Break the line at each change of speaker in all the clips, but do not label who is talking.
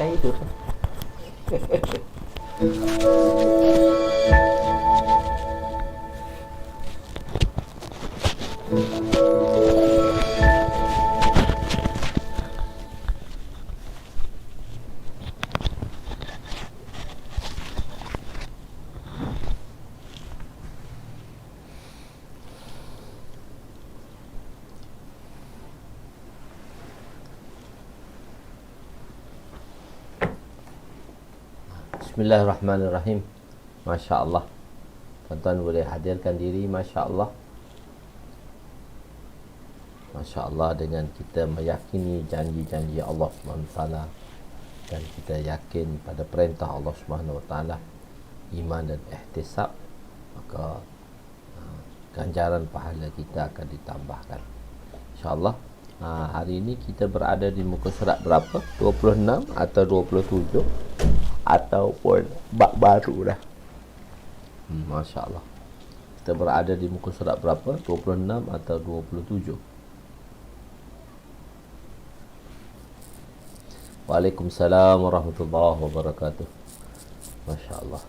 saya tu. Bismillahirrahmanirrahim. Masya Allah. Tuan-tuan boleh hadirkan diri. Masya Allah. Masya Allah, dengan kita meyakini janji-janji Allah SWT dan kita yakin pada perintah Allah SWT, iman dan ihtisab, maka ganjaran pahala kita akan ditambahkan, InsyaAllah. Hari ini kita berada di muka surat berapa? 26 atau 27 ataupun bab baru dah. Masya Allah. Kita berada di muka surat berapa? 26 atau 27? Waalaikumsalam warahmatullahi wabarakatuh. Masya Allah.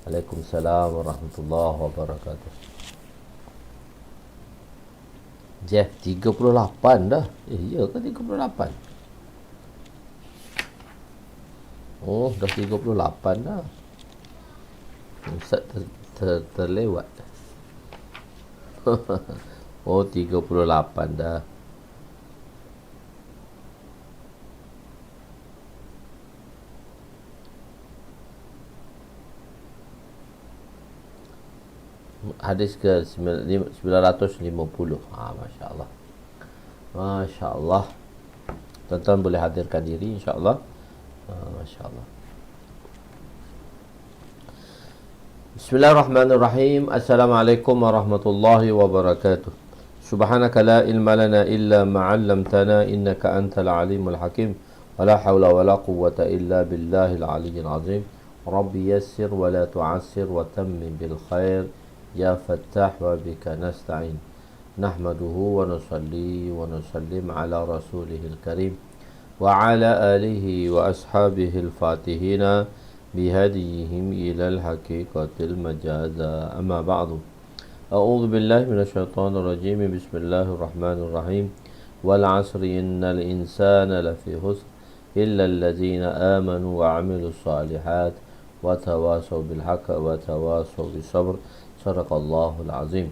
Waalaikumsalam warahmatullahi wabarakatuh. Jeff, 38 dah. Ya ke 38? Oh, dah 38 dah. Ustaz terlewat. Oh, 38 dah. Hadis ke 950. Masya Allah. Masya Allah. Tuan-tuan boleh hadirkan diri, insyaAllah. Masya Allah. Bismillahirrahmanirrahim. Assalamualaikum warahmatullahi wabarakatuh. Subhanaka la ilma lana illa ma'allamtana innaka antal alimul hakim. Wa la hawla wa la quwwata illa billahil aliyyil azim. Rabbi yassir wa la tu'assir wa tammim bil khair. Ya Fattah wa bika nasta'in. Nahmaduhu wa nusalli wa nusallim ala rasulihil karim wa ala alihi wa ashabihil fatihina bihadihim ilal haqiqatil majaza. Amma ba'du. A'udhu billahi minasyaitanir rajim. Bismillahirrahmanirrahim. Wal 'asri innal insana lafi khusr illa allazina amanu wa 'amilus salihat wa tawasaw bil haqqi wa tawasaw bis sabr. Sadaqallahul azim.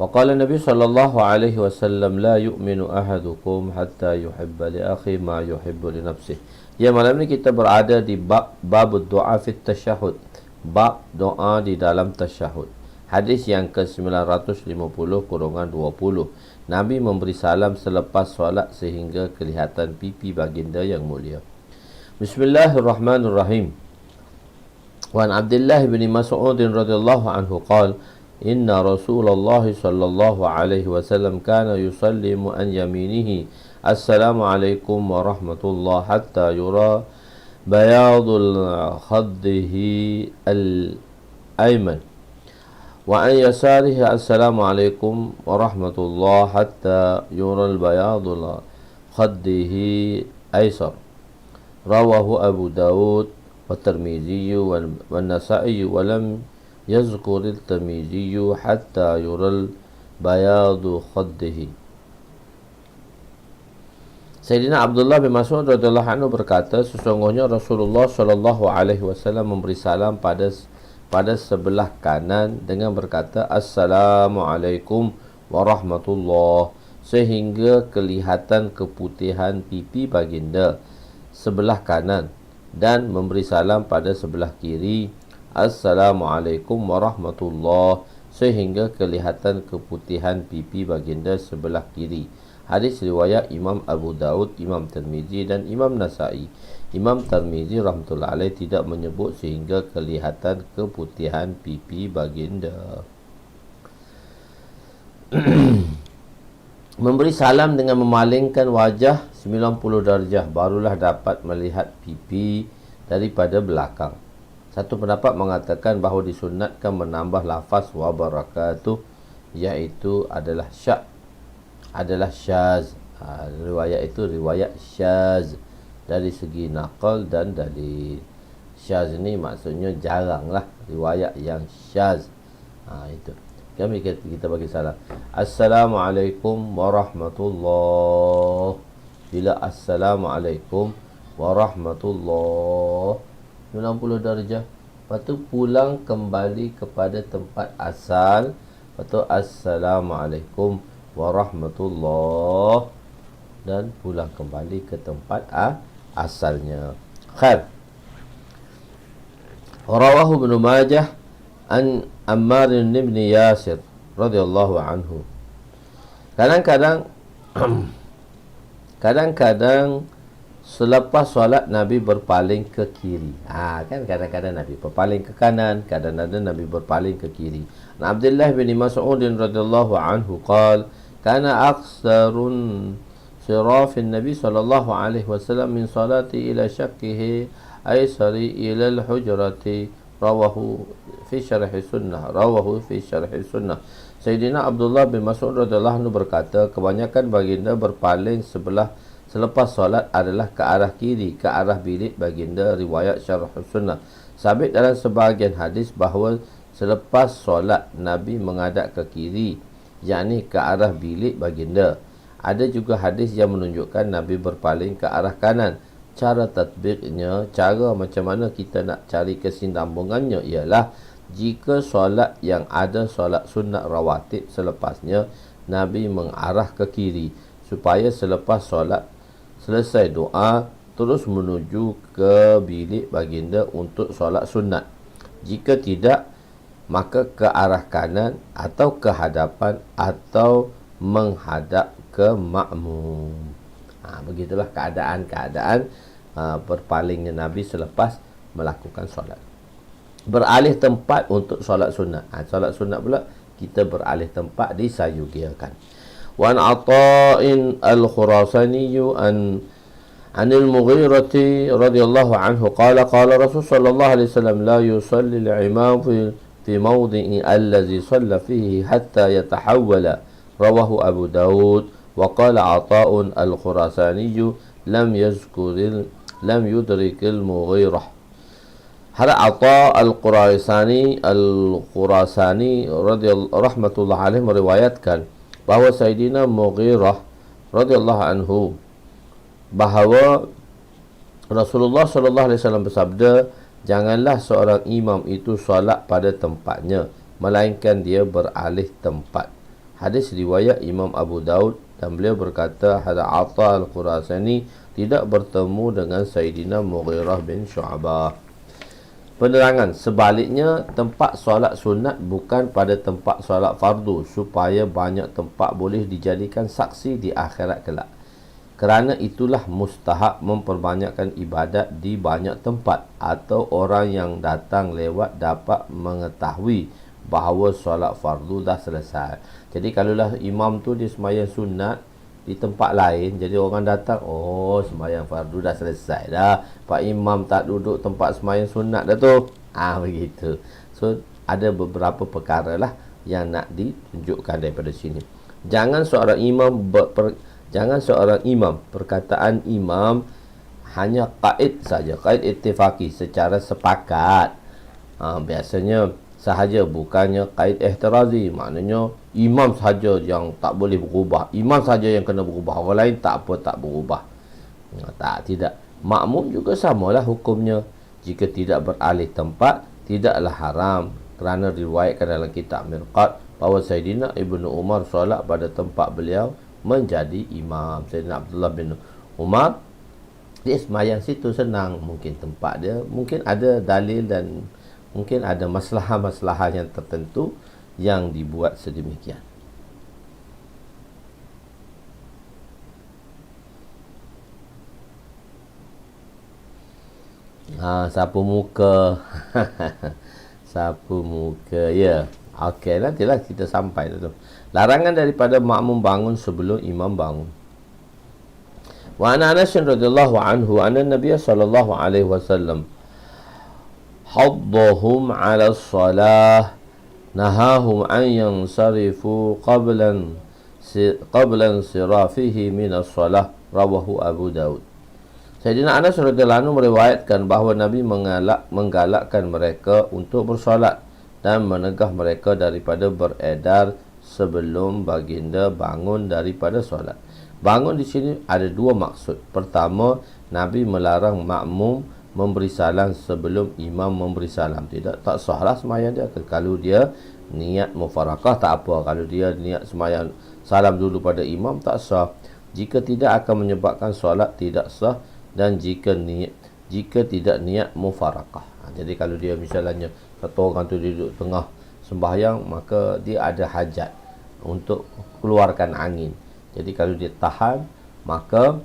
Wa qala Nabi sallallahu alaihi wasallam, la yu'minu ahadukum hatta yuhibba li akhi ma yuhibbu li nafsihi. Ya, malam ni kita berada di bab doa fit tasyahud. Bab doa di dalam tasyahud. Hadis yang ke-950-20. Nabi memberi salam selepas solat sehingga kelihatan pipi baginda yang mulia. Bismillahirrahmanirrahim. وعن عبد الله بن مسعود رضي الله عنه قال إن رسول الله صلى الله عليه وسلم كان يسلم عن يمينه السلام عليكم ورحمة الله حتى يرى بياض خده الأيمن وعن يساره السلام عليكم ورحمة الله حتى يرى البياض خده أيسر. رواه أبو داود والترمذي والنسائي ولم يذكر الترمذي حتى يرى البياض خده. Sayyidina Abdullah bin Mas'ud radhiyallahu anhu berkata, sesungguhnya Rasulullah sallallahu alaihi wasallam memberi salam pada sebelah kanan dengan berkata Assalamualaikum warahmatullah, sehingga kelihatan keputihan pipi baginda sebelah kanan, dan memberi salam pada sebelah kiri Assalamualaikum warahmatullah, sehingga kelihatan keputihan pipi baginda sebelah kiri. Hadis riwayat Imam Abu Daud, Imam Tirmizi dan Imam Nasa'i. Imam Tirmizi rahmatullahi alaih tidak menyebut sehingga kelihatan keputihan pipi baginda. Memberi salam dengan memalingkan wajah 90 darjah barulah dapat melihat pipi daripada belakang. Satu pendapat mengatakan bahawa disunatkan menambah lafaz wa barakatuh, iaitu adalah syaz. Riwayat itu riwayat syaz. dari segi naqal dan dalil. Syaz ni maksudnya jaranglah riwayat yang syaz. Itu. Kita bagi salam. Assalamualaikum warahmatullahi. Bila assalamualaikum warahmatullahi 90 darjah. Lepas tu pulang kembali kepada tempat asal. Lepas tu assalamualaikum warahmatullahi dan pulang kembali ke tempat asalnya. Khair. Rawahu Ibnu Majah an Ammar bin Yasir radhiyallahu anhu. Kadang-kadang selepas solat Nabi berpaling ke kiri. Kan kadang-kadang Nabi berpaling ke kanan, kadang-kadang Nabi berpaling ke kiri. Abdullah bin Mas'ud radhiyallahu anhu qala kana aktsarun sirafin Nabi sallallahu alaihi wasallam min salati ila syaqqihi aysari ila al-hujrati rawahu fi syarh sunnah. Sayyidina Abdullah bin Mas'ud radhiyallahu anhu berkata, kebanyakan baginda berpaling selepas solat adalah ke arah kiri, ke arah bilik baginda. Riwayat syarh sunnah. Sabit dalam sebahagian hadis bahawa selepas solat Nabi menghadap ke kiri, yakni ke arah bilik baginda. Ada juga hadis yang menunjukkan Nabi berpaling ke arah kanan. Cara tatbiknya, cara macam mana kita nak cari kesinambungannya ialah jika solat yang ada solat sunat rawatib selepasnya, Nabi mengarah ke kiri supaya selepas solat selesai doa terus menuju ke bilik baginda untuk solat sunat. Jika tidak, maka ke arah kanan atau ke hadapan atau menghadap ke makmum. Begitulah keadaan berpalingnya Nabi selepas melakukan solat. Beralih tempat untuk solat sunat. Solat sunat pula kita beralih tempat disayugiakan. Wa an Ata'in al-Khurasani anil Mughirati radhiyallahu anhu qala Rasul sallallahu alaihi wasallam la yusalli al-imam fi mawdi'i allazi shalla fihi hatta yatahawwala. Rawahu Abu Daud. Wa qala Ata'un al-Khurasani lam yudrikil Mughirah. Hada Ata al-Khurasani rahmatullah alaih meriwayatkan bahawa Sayyidina Mughirah radhiyallahu anhu bahawa Rasulullah sallallahu alaihi wasallam bersabda, janganlah seorang imam itu solat pada tempatnya, melainkan dia beralih tempat. Hadis riwayat Imam Abu Daud dan beliau berkata, hada Ata al-Khurasani tidak bertemu dengan Sayyidina Mughirah bin Syu'bah. Penerangan, sebaliknya tempat solat sunat bukan pada tempat solat fardu, supaya banyak tempat boleh dijadikan saksi di akhirat kelak. Kerana itulah mustahab memperbanyakkan ibadat di banyak tempat, atau orang yang datang lewat dapat mengetahui bahawa solat fardu dah selesai. Jadi kalaulah imam tu dia sembahyang sunat di tempat lain, jadi orang datang, oh sembahyang fardu dah selesai dah, Pak Imam tak duduk tempat sembahyang sunat dah tu. Begitu. So ada beberapa perkara lah yang nak ditunjukkan daripada sini. Jangan seorang imam perkataan imam hanya qaid saja, qaid ittifaqi, secara sepakat. Biasanya sahaja, bukannya qaid ihtirazi, maknanya imam sahaja yang tak boleh berubah, imam sahaja yang kena berubah, orang lain tak berubah. Tidak. Makmum juga samalah hukumnya. Jika tidak beralih tempat, tidaklah haram, kerana diriwayatkan dalam kitab Mirqat bahawa Sayyidina Ibnu Umar solat pada tempat beliau menjadi imam. Sayyidina Abdullah bin Umar, dia sembahyang situ senang, mungkin tempat dia, mungkin ada dalil dan mungkin ada masalah-masalah yang tertentu yang dibuat sedemikian. Sapu muka. Sapu muka, ya. Okey, nantilah kita sampai tu. Larangan daripada makmum bangun sebelum imam bangun. Wa an Anas radhiyallahu anhu anna Nabiy sallallahu alaihi wasallam haddahum 'ala as-salah, nahahum an yansarifu qablan sirafihi min as-salah. Rawahu Abu Daud. Sayyidina Anas radhiyallahu anhu meriwayatkan bahawa Nabi menggalakkan mereka untuk bersolat dan menegah mereka daripada beredar sebelum baginda bangun daripada solat. Bangun di sini ada dua maksud. Pertama, Nabi melarang makmum memberi salam sebelum imam memberi salam. Tak sahlah sembahyang dia. Kalau dia niat mufarakah tak apa. Kalau dia niat sembahyang salam dulu pada imam tak sah. Jika tidak akan menyebabkan solat tidak sah, dan jika tidak niat mufarakah. Jadi kalau dia misalnya satu orang tu duduk tengah sembahyang, maka dia ada hajat untuk keluarkan angin. Jadi kalau dia tahan, maka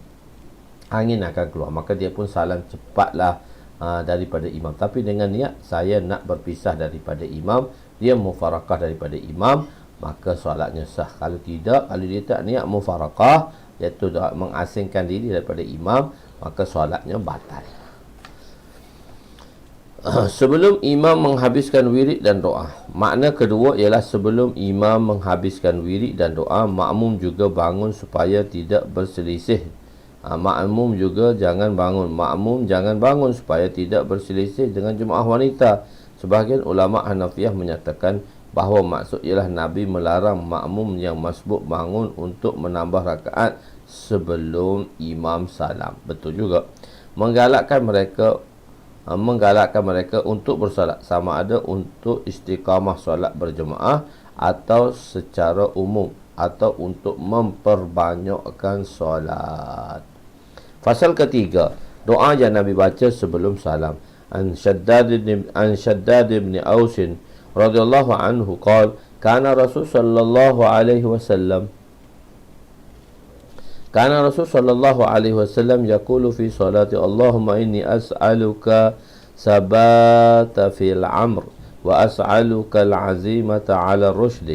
angin akan keluar. Maka dia pun salam cepatlah daripada imam. Tapi dengan niat saya nak berpisah daripada imam, dia mufarakah daripada imam, maka solatnya sah. Kalau tidak, kalau dia tak niat mufarakah, iaitu mengasingkan diri daripada imam, maka solatnya batal. Sebelum imam menghabiskan wirid dan doa. Makna kedua ialah sebelum imam menghabiskan wirid dan doa, makmum juga bangun supaya tidak berselisih. Makmum jangan bangun supaya tidak berselisih dengan jemaah wanita. Sebahagian ulama Hanafiyah menyatakan bahawa maksud ialah Nabi melarang makmum yang masbuk bangun untuk menambah rakaat sebelum imam salam. Betul juga. Menggalakkan mereka untuk bersolat, sama ada untuk istiqamah solat berjemaah atau secara umum, atau untuk memperbanyakkan solat. Fasal ketiga, doa yang Nabi baca sebelum salam. An Shaddad ibn Aus radhiyallahu anhu qala kana Rasul sallallahu alaihi wasallam yaqulu fi salati Allahumma inni as'aluka sabata fil amr wa as'aluka al-azimata 'ala ar-rushd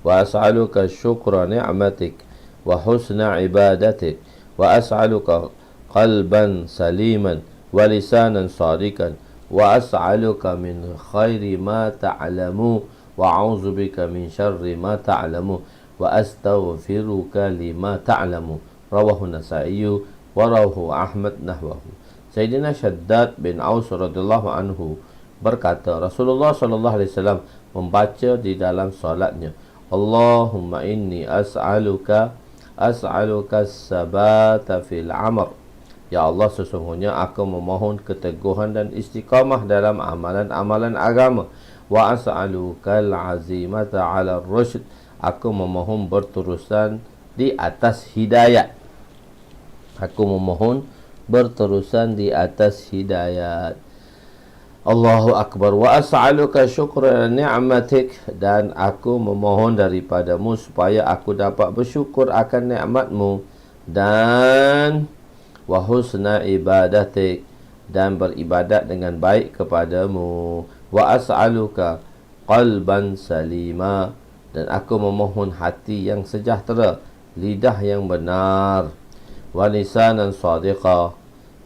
wa as'aluka syukra ni'matik wa husna ibadatik wa as'aluka qalban saliman wa lisanan sadiqan wa as'aluka min khairi ma ta'lamu wa a'udzu bika min syarri ma ta'lamu wa astaghfiruka lima ta'lamu. Rawahu Nasa'i wa rawahu Ahmad nahwahu. Sayyidina Shaddad bin Aus radhiyallahu anhu berkata, Rasulullah sallallahu alaihi wasallam membaca di dalam solatnya, Allahumma inni as'aluka sabata fil amr. Ya Allah, sesungguhnya aku memohon keteguhan dan istiqamah dalam amalan-amalan agama. Wa as'aluka al-azimata 'ala ar-rusyd. Aku memohon berterusan di atas hidayat. Allahu Akbar. Wa as'aluka syukra ni'matik. Dan aku memohon daripadamu supaya aku dapat bersyukur akan nikmatmu. Dan wa husna ibadatik. Dan beribadat dengan baik kepadamu. Wa as'aluka qalban salima. Dan aku memohon hati yang sejahtera, lidah yang benar, wa lisanan sadiqa.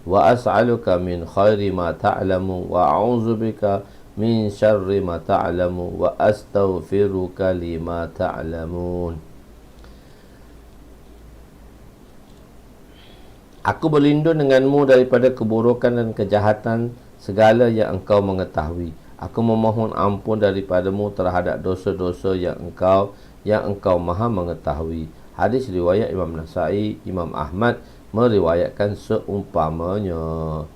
Wa as'aluka min khairi ma ta'lamu wa a'udzu bika min syarri ma ta'lamu wa astaghfiruka lima ta'lamun. Aku berlindung denganmu daripada keburukan dan kejahatan segala yang engkau mengetahui. Aku memohon ampun daripadamu terhadap dosa-dosa yang engkau maha mengetahui. Hadis riwayat Imam Nasa'i, Imam Ahmad meriwayatkan seumpamanya.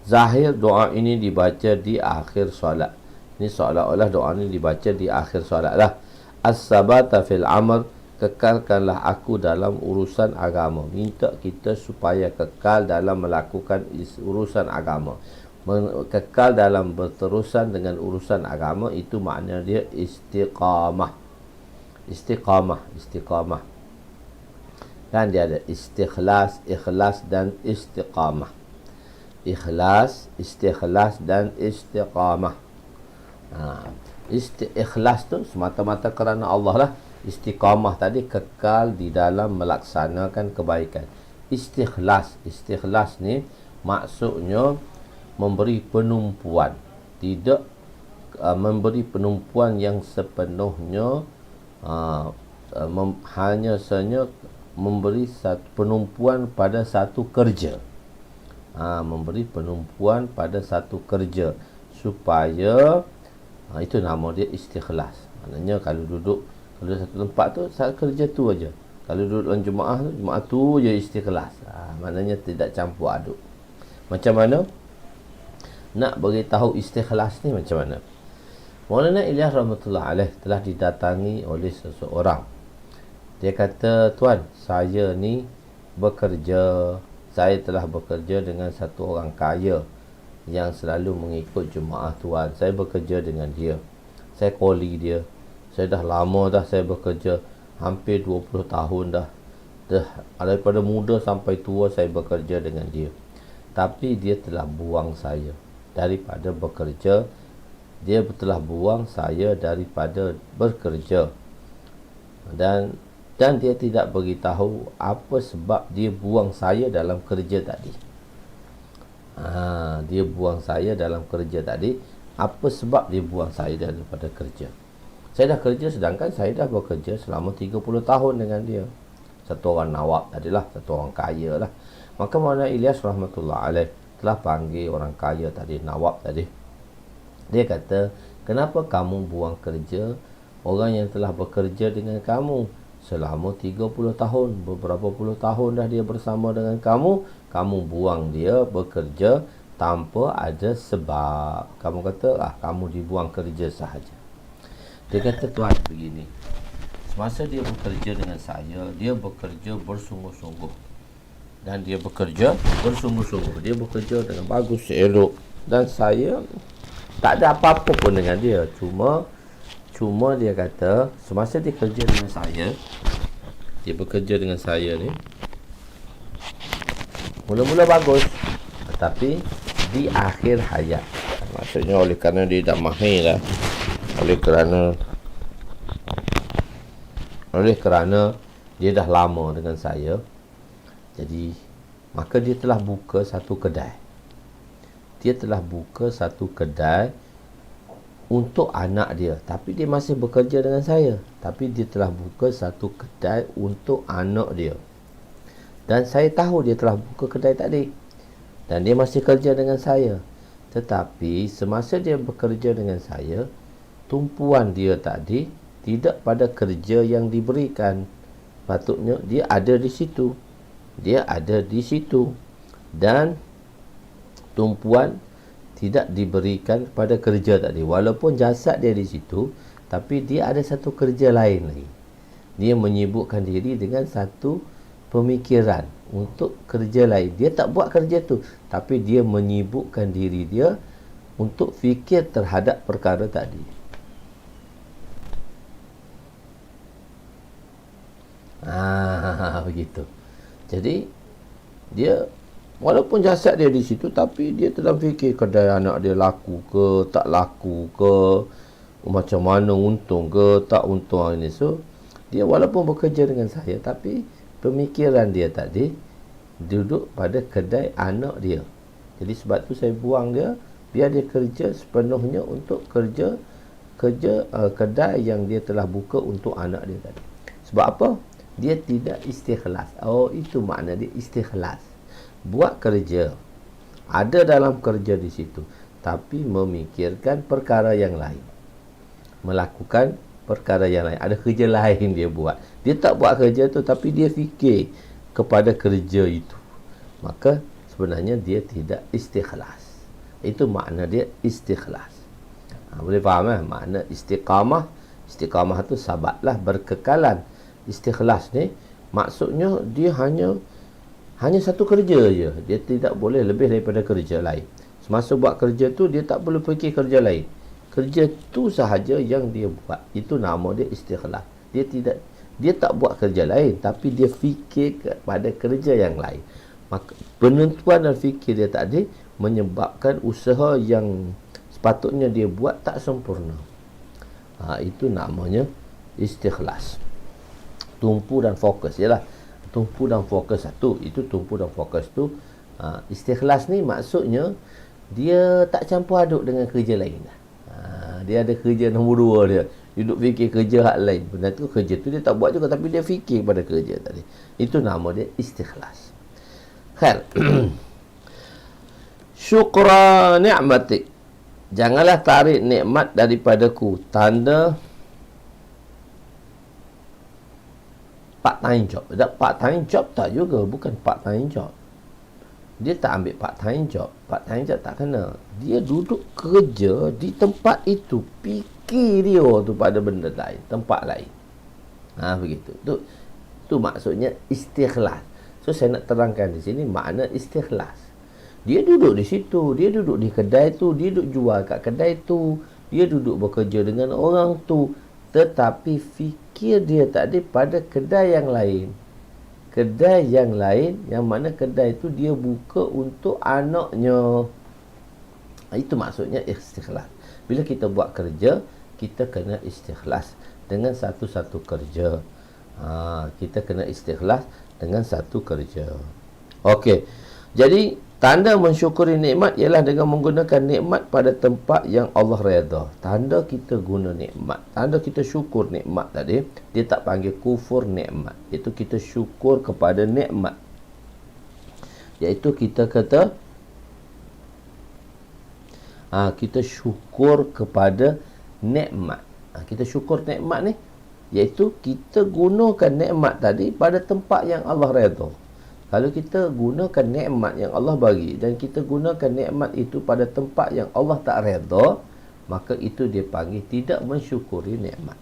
Zahir doa ini dibaca di akhir solat. Ini seolah-olah doa ini dibaca di akhir solat lah. As-sabata fil amr. Kekalkanlah aku dalam urusan agama. Minta kita supaya kekal dalam melakukan urusan agama. Kekal dalam berterusan dengan urusan agama, itu makna dia istiqamah. Istiqamah. Kan dia ada istikhlas, ikhlas dan istiqamah. Istikhlas dan istiqamah. Ikhlas tu semata-mata kerana Allah lah. Istiqamah tadi kekal di dalam melaksanakan kebaikan. Istikhlas ni maksudnya memberi penumpuan. Tidak memberi penumpuan yang sepenuhnya, hanya saja memberi satu penumpuan pada satu kerja. memberi penumpuan pada satu kerja supaya itu nama dia istikhlas. Maknanya kalau duduk satu tempat tu, satu kerja tu aja. Kalau duduk dalam jemaah tu je istikhlas. Maknanya tidak campur aduk. Macam mana nak beritahu istikhlas ni macam mana? Maulana Ilyas rahmatullah alaih telah didatangi oleh seseorang. Dia kata, "Tuan, saya ni bekerja, saya telah bekerja dengan satu orang kaya yang selalu mengikut jemaah tuan. Saya bekerja dengan dia. Saya koli dia. Saya dah lama dah saya bekerja, hampir 20 tahun dah. Daripada muda sampai tua saya bekerja dengan dia. Tapi dia telah buang saya daripada bekerja. Dia telah buang saya daripada bekerja. Dan dia tidak beritahu apa sebab dia buang saya dalam kerja tadi. Dia buang saya dalam kerja tadi. Apa sebab dia buang saya daripada kerja? Saya dah kerja sedangkan saya dah bekerja selama 30 tahun dengan dia. Satu orang nawab tadilah, satu orang kaya lah. Maka Maulana Ilyas rahmatullah alaih telah panggil orang kaya tadi, nawab tadi. Dia kata, "Kenapa kamu buang kerja orang yang telah bekerja dengan kamu selama 30 tahun, beberapa puluh tahun dah dia bersama dengan kamu, kamu buang dia bekerja tanpa ada sebab. Kamu kata, kamu dibuang kerja sahaja." Dia kata, "Tuan, begini. Semasa dia bekerja dengan saya, dia bekerja bersungguh-sungguh. Dan dia bekerja bersungguh-sungguh. Dia bekerja dengan bagus, elok. Dan saya tak ada apa-apa pun dengan dia. Cuma dia kata, semasa dia kerja dengan saya, dia bekerja dengan saya ni, mula-mula bagus. Tetapi di akhir hayat, maksudnya oleh kerana dia dah mahir lah, oleh kerana dia dah lama dengan saya, jadi maka dia telah buka satu kedai. Dia telah buka satu kedai untuk anak dia. Tapi dia masih bekerja dengan saya. Tapi dia telah buka satu kedai untuk anak dia. Dan saya tahu dia telah buka kedai tadi. Dan dia masih kerja dengan saya. Tetapi semasa dia bekerja dengan saya, tumpuan dia tadi tidak pada kerja yang diberikan. Patutnya dia ada di situ. Dia ada di situ. Dan tumpuan tidak diberikan pada kerja tadi. Walaupun jasad dia di situ, tapi dia ada satu kerja lain lagi. Dia menyibukkan diri dengan satu pemikiran untuk kerja lain. Dia tak buat kerja tu, tapi dia menyibukkan diri dia untuk fikir terhadap perkara tadi. Begitu. Jadi dia walaupun jasad dia di situ, tapi dia telah fikir kedai anak dia laku ke, tak laku ke, macam mana untung ke, tak untung hari ni. So, dia walaupun bekerja dengan saya, tapi pemikiran dia tadi duduk pada kedai anak dia. Jadi sebab tu saya buang dia, biar dia kerja sepenuhnya untuk kerja kedai yang dia telah buka untuk anak dia tadi. Sebab apa? Dia tidak istikhlas. Itu makna dia istikhlas. Buat kerja, ada dalam kerja di situ, tapi memikirkan perkara yang lain, melakukan perkara yang lain. Ada kerja lain dia buat. Dia tak buat kerja tu, tapi dia fikir kepada kerja itu. Maka sebenarnya dia tidak istikhlas. Itu makna dia istikhlas. Boleh faham makna istiqamah? Istiqamah tu sabatlah, berkekalan. Istikhlas ni maksudnya dia hanya satu kerja je. Dia tidak boleh lebih daripada kerja lain. Semasa buat kerja tu, dia tak perlu fikir kerja lain. Kerja tu sahaja yang dia buat. Itu nama dia istikhlas. Dia tak buat kerja lain, tapi dia fikir kepada kerja yang lain. Maka penentuan dan fikir dia tadi menyebabkan usaha yang sepatutnya dia buat tak sempurna. Itu namanya istikhlas. Tumpu dan fokus. Yalah, tumpu dan fokus satu. Itu tumpu dan fokus tu. Istikhlas ni maksudnya dia tak campur aduk dengan kerja lain. Dia ada kerja nombor dua dia. Duduk fikir kerja hak lain. Benda tu, kerja tu dia tak buat juga, tapi dia fikir pada kerja tadi. Itu nama dia istikhlas. Khair. syukra ni'matik. Janganlah tarik nikmat daripadaku. Tanda part time job. Part time job tak juga, bukan part time job. Dia tak ambil part time job. Part time job tak kena. Dia duduk kerja di tempat itu. Fikir dia tu pada benda lain, tempat lain. Begitu. Tu maksudnya istikhlas. So saya nak terangkan di sini makna istikhlas. Dia duduk di situ, dia duduk di kedai tu, dia duduk jual kat kedai tu, dia duduk bekerja dengan orang tu, tetapi fikir dia tak ada pada kedai yang lain. Kedai yang lain, yang mana kedai tu dia buka untuk anaknya. Itu maksudnya istikhlas. Bila kita buat kerja, kita kena istikhlas dengan satu-satu kerja. Kita kena istikhlas dengan satu kerja. Okey. Jadi tanda mensyukuri nikmat ialah dengan menggunakan nikmat pada tempat yang Allah redha. Tanda kita guna nikmat, tanda kita syukur nikmat tadi, dia tak panggil kufur nikmat. Itu kita syukur kepada nikmat. Iaitu kita kata kita syukur kepada nikmat. Kita syukur nikmat ni iaitu kita gunakan nikmat tadi pada tempat yang Allah redha. Kalau kita gunakan nikmat yang Allah bagi dan kita gunakan nikmat itu pada tempat yang Allah tak redha, maka itu dia panggil tidak mensyukuri nikmat.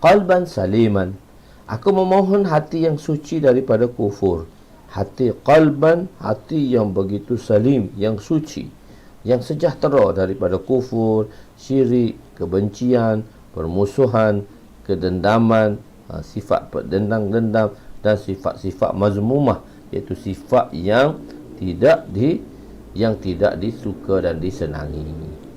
Qalban saliman. Aku memohon hati yang suci daripada kufur. Hati qalban, hati yang begitu salim, yang suci, yang sejahtera daripada kufur, syirik, kebencian, permusuhan, kedendaman, sifat dendam dan sifat-sifat mazmumah, iaitu sifat yang tidak disuka dan disenangi.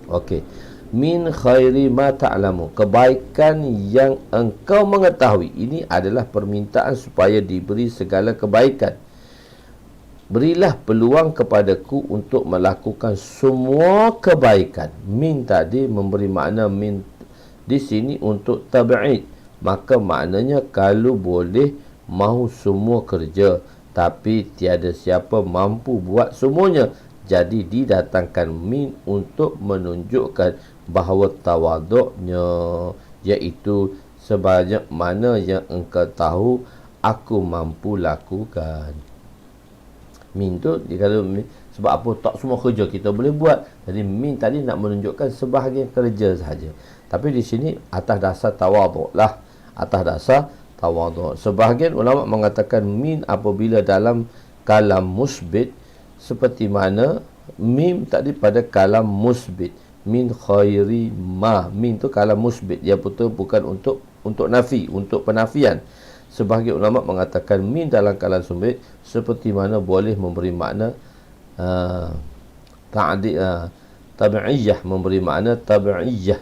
Okey. Min khairi ma ta'lamu, kebaikan yang engkau mengetahui. Ini adalah permintaan supaya diberi segala kebaikan. Berilah peluang kepadaku untuk melakukan semua kebaikan. Min tadi memberi makna min di sini untuk tab'id. Maka maknanya kalau boleh mahu semua kerja, tapi tiada siapa mampu buat semuanya. Jadi didatangkan min untuk menunjukkan bahawa tawaduknya, iaitu sebanyak mana yang engkau tahu aku mampu lakukan. Min tu kalau sebab apa tak semua kerja kita boleh buat. Jadi min tadi nak menunjukkan sebahagian kerja sahaja. Tapi di sini atas dasar tawaduk lah. Atas dasar tawaduk. Sebahagian ulama mengatakan min apabila dalam kalam musbit, seperti mana mim tadi pada kalam musbit. Min khairi ma. Min tu kalam musbit. Dia betul bukan untuk nafi, untuk penafian. Sebahagian ulama mengatakan min dalam kalam musbit seperti mana boleh memberi makna tabi'iyah, memberi makna tabi'iyah,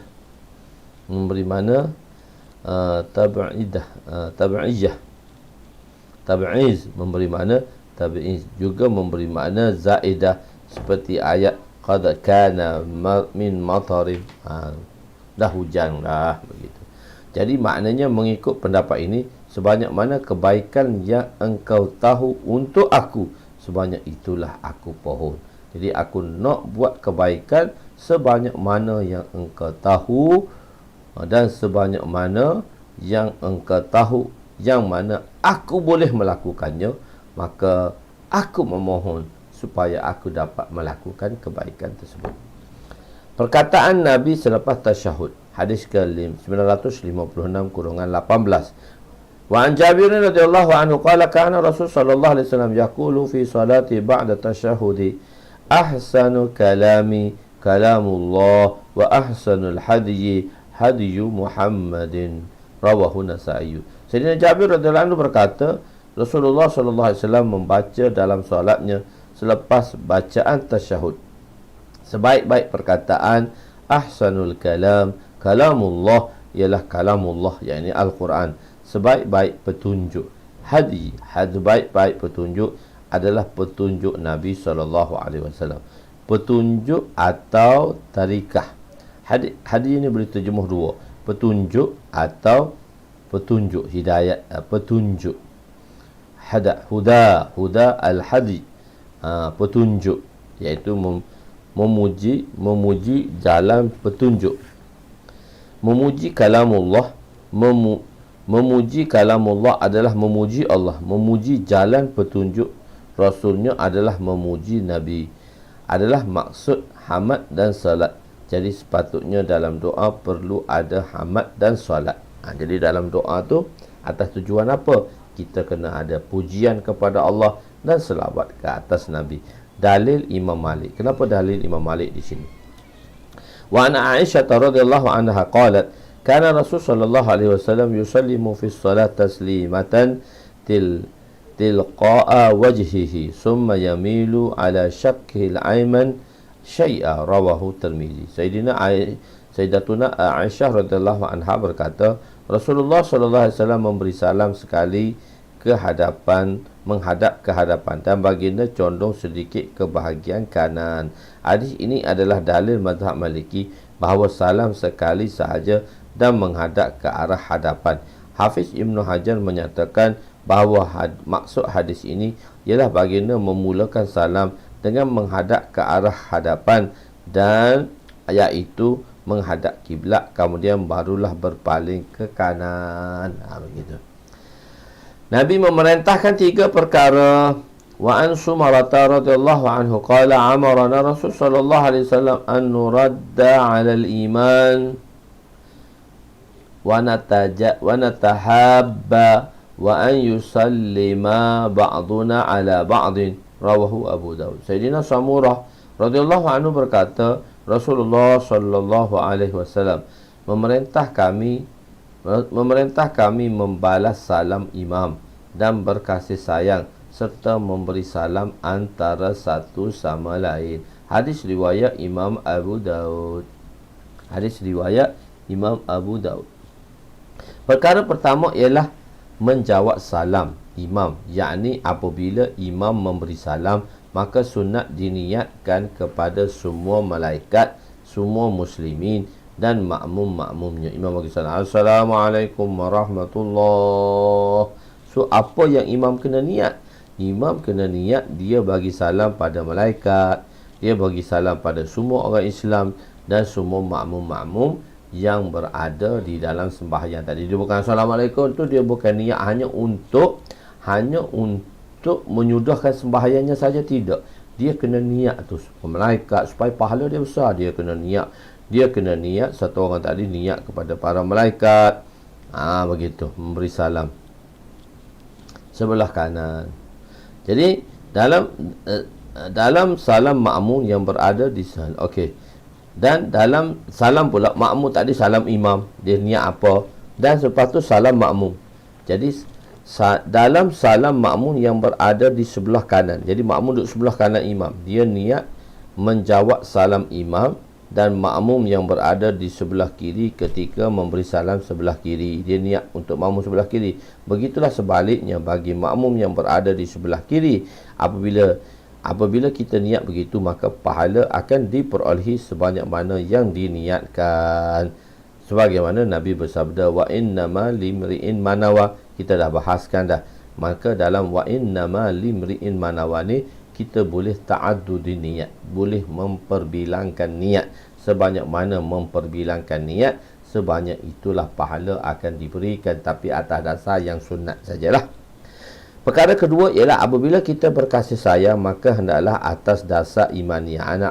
memberi makna tabi'iyah, tabi'iz, memberi makna tabi'iz, juga memberi makna zaidah, seperti ayat qad kana min matarin, dah hujan dah, begitu. Jadi maknanya mengikut pendapat ini, sebanyak mana kebaikan yang engkau tahu untuk aku, sebanyak itulah aku pohon. Jadi aku nak buat kebaikan sebanyak mana yang engkau tahu, dan sebanyak mana yang engkau tahu yang mana aku boleh melakukannya, maka aku memohon supaya aku dapat melakukan kebaikan tersebut. Perkataan Nabi selepas tasyahud, hadis ke-956-18. Wa an Jabir radhiyallahu anhu qala kana Rasul sallallahu alaihi wasallam yaqulu fi salati ba'da tasyahudi ahsanu kalami kalamullah wa ahsanul hadyi hadyu Muhammadin, rawahu Nasa'i. Sayyidina Jabir radhiyallahu anhu berkata, Rasulullah sallallahu alaihi wasallam membaca dalam solatnya selepas bacaan tasyahud, sebaik-baik perkataan ahsanul kalam kalamullah ialah kalamullah, yakni Al-Quran. Sebaik-baik petunjuk hadi, baik-baik petunjuk adalah petunjuk Nabi SAW. Petunjuk atau tarikah. Hadi ini boleh terjemuh dua, petunjuk atau petunjuk, hidayat, petunjuk. Huda al-hadi, petunjuk, iaitu memuji jalan petunjuk. Memuji kalamullah, memuji kalamullah adalah memuji Allah. Memuji jalan petunjuk Rasulnya adalah memuji Nabi. Adalah maksud hamad dan salat. Jadi sepatutnya dalam doa perlu ada hamad dan salat. Jadi dalam doa tu atas tujuan apa? Kita kena ada pujian kepada Allah dan selawat ke atas Nabi. Dalil Imam Malik. Kenapa dalil Imam Malik di sini? Wa ana Aisyah radhiyallahu anha qalat, kana Rasul sallallahu alaihi wasallam yusallimu fi shalat taslimatan tilqa'a wajhihi summa yamilu ala shaqqil ayman syai'a, rawahu Tirmizi. Sayyidatuna Aisyah radhiyallahu anha berkata, Rasulullah sallallahu alaihi wasallam memberi salam sekali menghadap ke hadapan dan baginda condong sedikit ke bahagian kanan. Hadis ini adalah dalil mazhab Maliki bahawa salam sekali sahaja dan menghadap ke arah hadapan. Hafiz Ibnu Hajar menyatakan bahawa maksud hadis ini ialah baginda memulakan salam dengan menghadap ke arah hadapan dan iaitu menghadap kiblat, kemudian barulah berpaling ke kanan. Begitu. Nabi memerintahkan 3 perkara. Wa an Sumarata radhiyallahu anhu qala amarana Rasul sallallahu alaihi wasallam an nuradda 'ala al-iman wa natahabba wa an yusallima ba'duna 'ala ba'din, rawahu Abu Daud. Sayyidina Samurah radhiyallahu anhu berkata, Rasulullah sallallahu alaihi wasallam memerintah kami membalas salam imam dan berkasih sayang serta memberi salam antara satu sama lain. Hadis riwayat Imam Abu Daud. Perkara pertama ialah menjawab salam imam, yakni apabila imam memberi salam, maka sunat diniatkan kepada semua malaikat, semua muslimin dan makmum-makmumnya. Imam bagi salam, Assalamualaikum warahmatullahi. So, apa yang imam kena niat? Imam kena niat dia bagi salam pada malaikat, dia bagi salam pada semua orang Islam dan semua makmum-makmum yang berada di dalam sembahyang tadi. Dia bukan Assalamualaikum tu, dia bukan niat hanya untuk menyudahkan sembahyangnya saja, tidak. Dia kena niat tu malaikat supaya pahala dia besar. Dia kena niat satu orang tadi niat kepada para malaikat. Begitu, memberi salam sebelah kanan. Jadi dalam salam makmum yang berada di sana. Okey. Dan dalam salam pula makmum tadi salam imam, dia niat apa? Dan selepas tu salam makmum. Jadi dalam salam makmum yang berada di sebelah kanan. Jadi makmum duduk sebelah kanan imam. Dia niat menjawab salam imam, dan makmum yang berada di sebelah kiri ketika memberi salam sebelah kiri, dia niat untuk makmum sebelah kiri. Begitulah sebaliknya bagi makmum yang berada di sebelah kiri. Apabila kita niat begitu, maka pahala akan diperolehi sebanyak mana yang diniatkan. Sebagaimana Nabi bersabda, wa innama limri'in manawa. Kita dah bahaskan dah. Maka dalam wa innama limri'in manawa ni, kita boleh ta'addudi niat, boleh memperbilangkan niat. Sebanyak mana memperbilangkan niat, sebanyak itulah pahala akan diberikan, tapi atas dasar yang sunat sajalah. Perkara kedua ialah apabila kita berkasih sayang, maka hendaklah atas dasar imani. Ana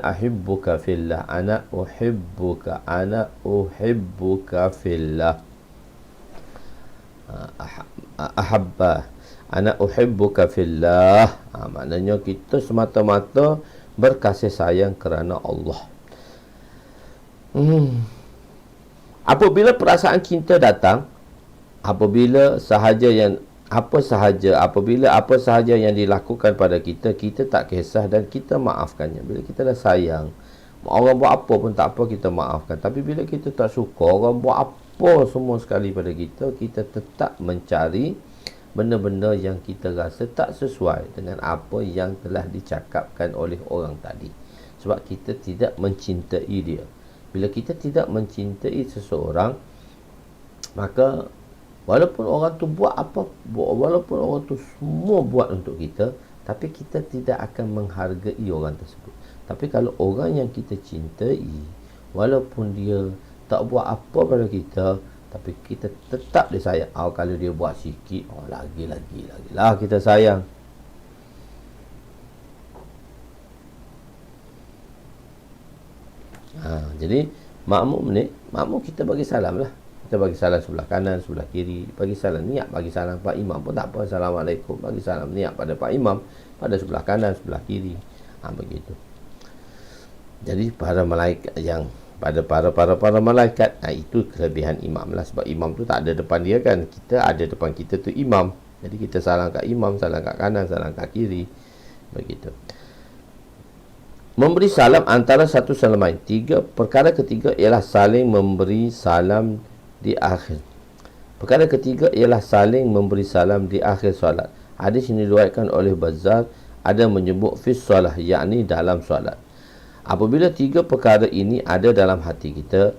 uhibbuka fillah, ana uhibbuka fillah. Ahabba, ana uhibbuka fillah. Maknanya kita semata-mata berkasih sayang kerana Allah. Apabila perasaan cinta datang, apabila apa sahaja yang dilakukan pada kita, kita tak kisah dan kita maafkannya. Bila kita dah sayang, orang buat apa pun tak apa, kita maafkan. Tapi bila kita tak suka, orang buat apa semua sekali pada kita, kita tetap mencari benda-benda yang kita rasa tak sesuai dengan apa yang telah dicakapkan oleh orang tadi. Sebab kita tidak mencintai dia. Bila kita tidak mencintai seseorang, maka walaupun orang tu buat apa, walaupun orang tu semua buat untuk kita, tapi kita tidak akan menghargai orang tersebut. Tapi kalau orang yang kita cintai, walaupun dia tak buat apa pada kita, tapi kita tetap dia sayang. Kalau dia buat sikit, lagi lah kita sayang. Jadi makmum kita bagi salam lah. Kita bagi salam sebelah kanan, sebelah kiri, bagi salam, niat bagi salam Pak Imam pun tak apa. Assalamualaikum, bagi salam niat pada Pak Imam, pada sebelah kanan, sebelah kiri. Begitu. Jadi para malaikat yang para malaikat, itu kelebihan imam lah. Sebab imam tu tak ada depan dia kan. Kita ada depan kita tu imam. Jadi kita salam kat imam, salam kat kanan, salam kat kiri. Begitu. Memberi salam antara satu sama lain. Perkara ketiga ialah saling memberi salam di akhir. Perkara ketiga ialah saling memberi salam di akhir solat. Hadis ini diriwayatkan oleh Bazzar, ada menyebut fi solah, yakni dalam solat. Apabila tiga perkara ini ada dalam hati kita,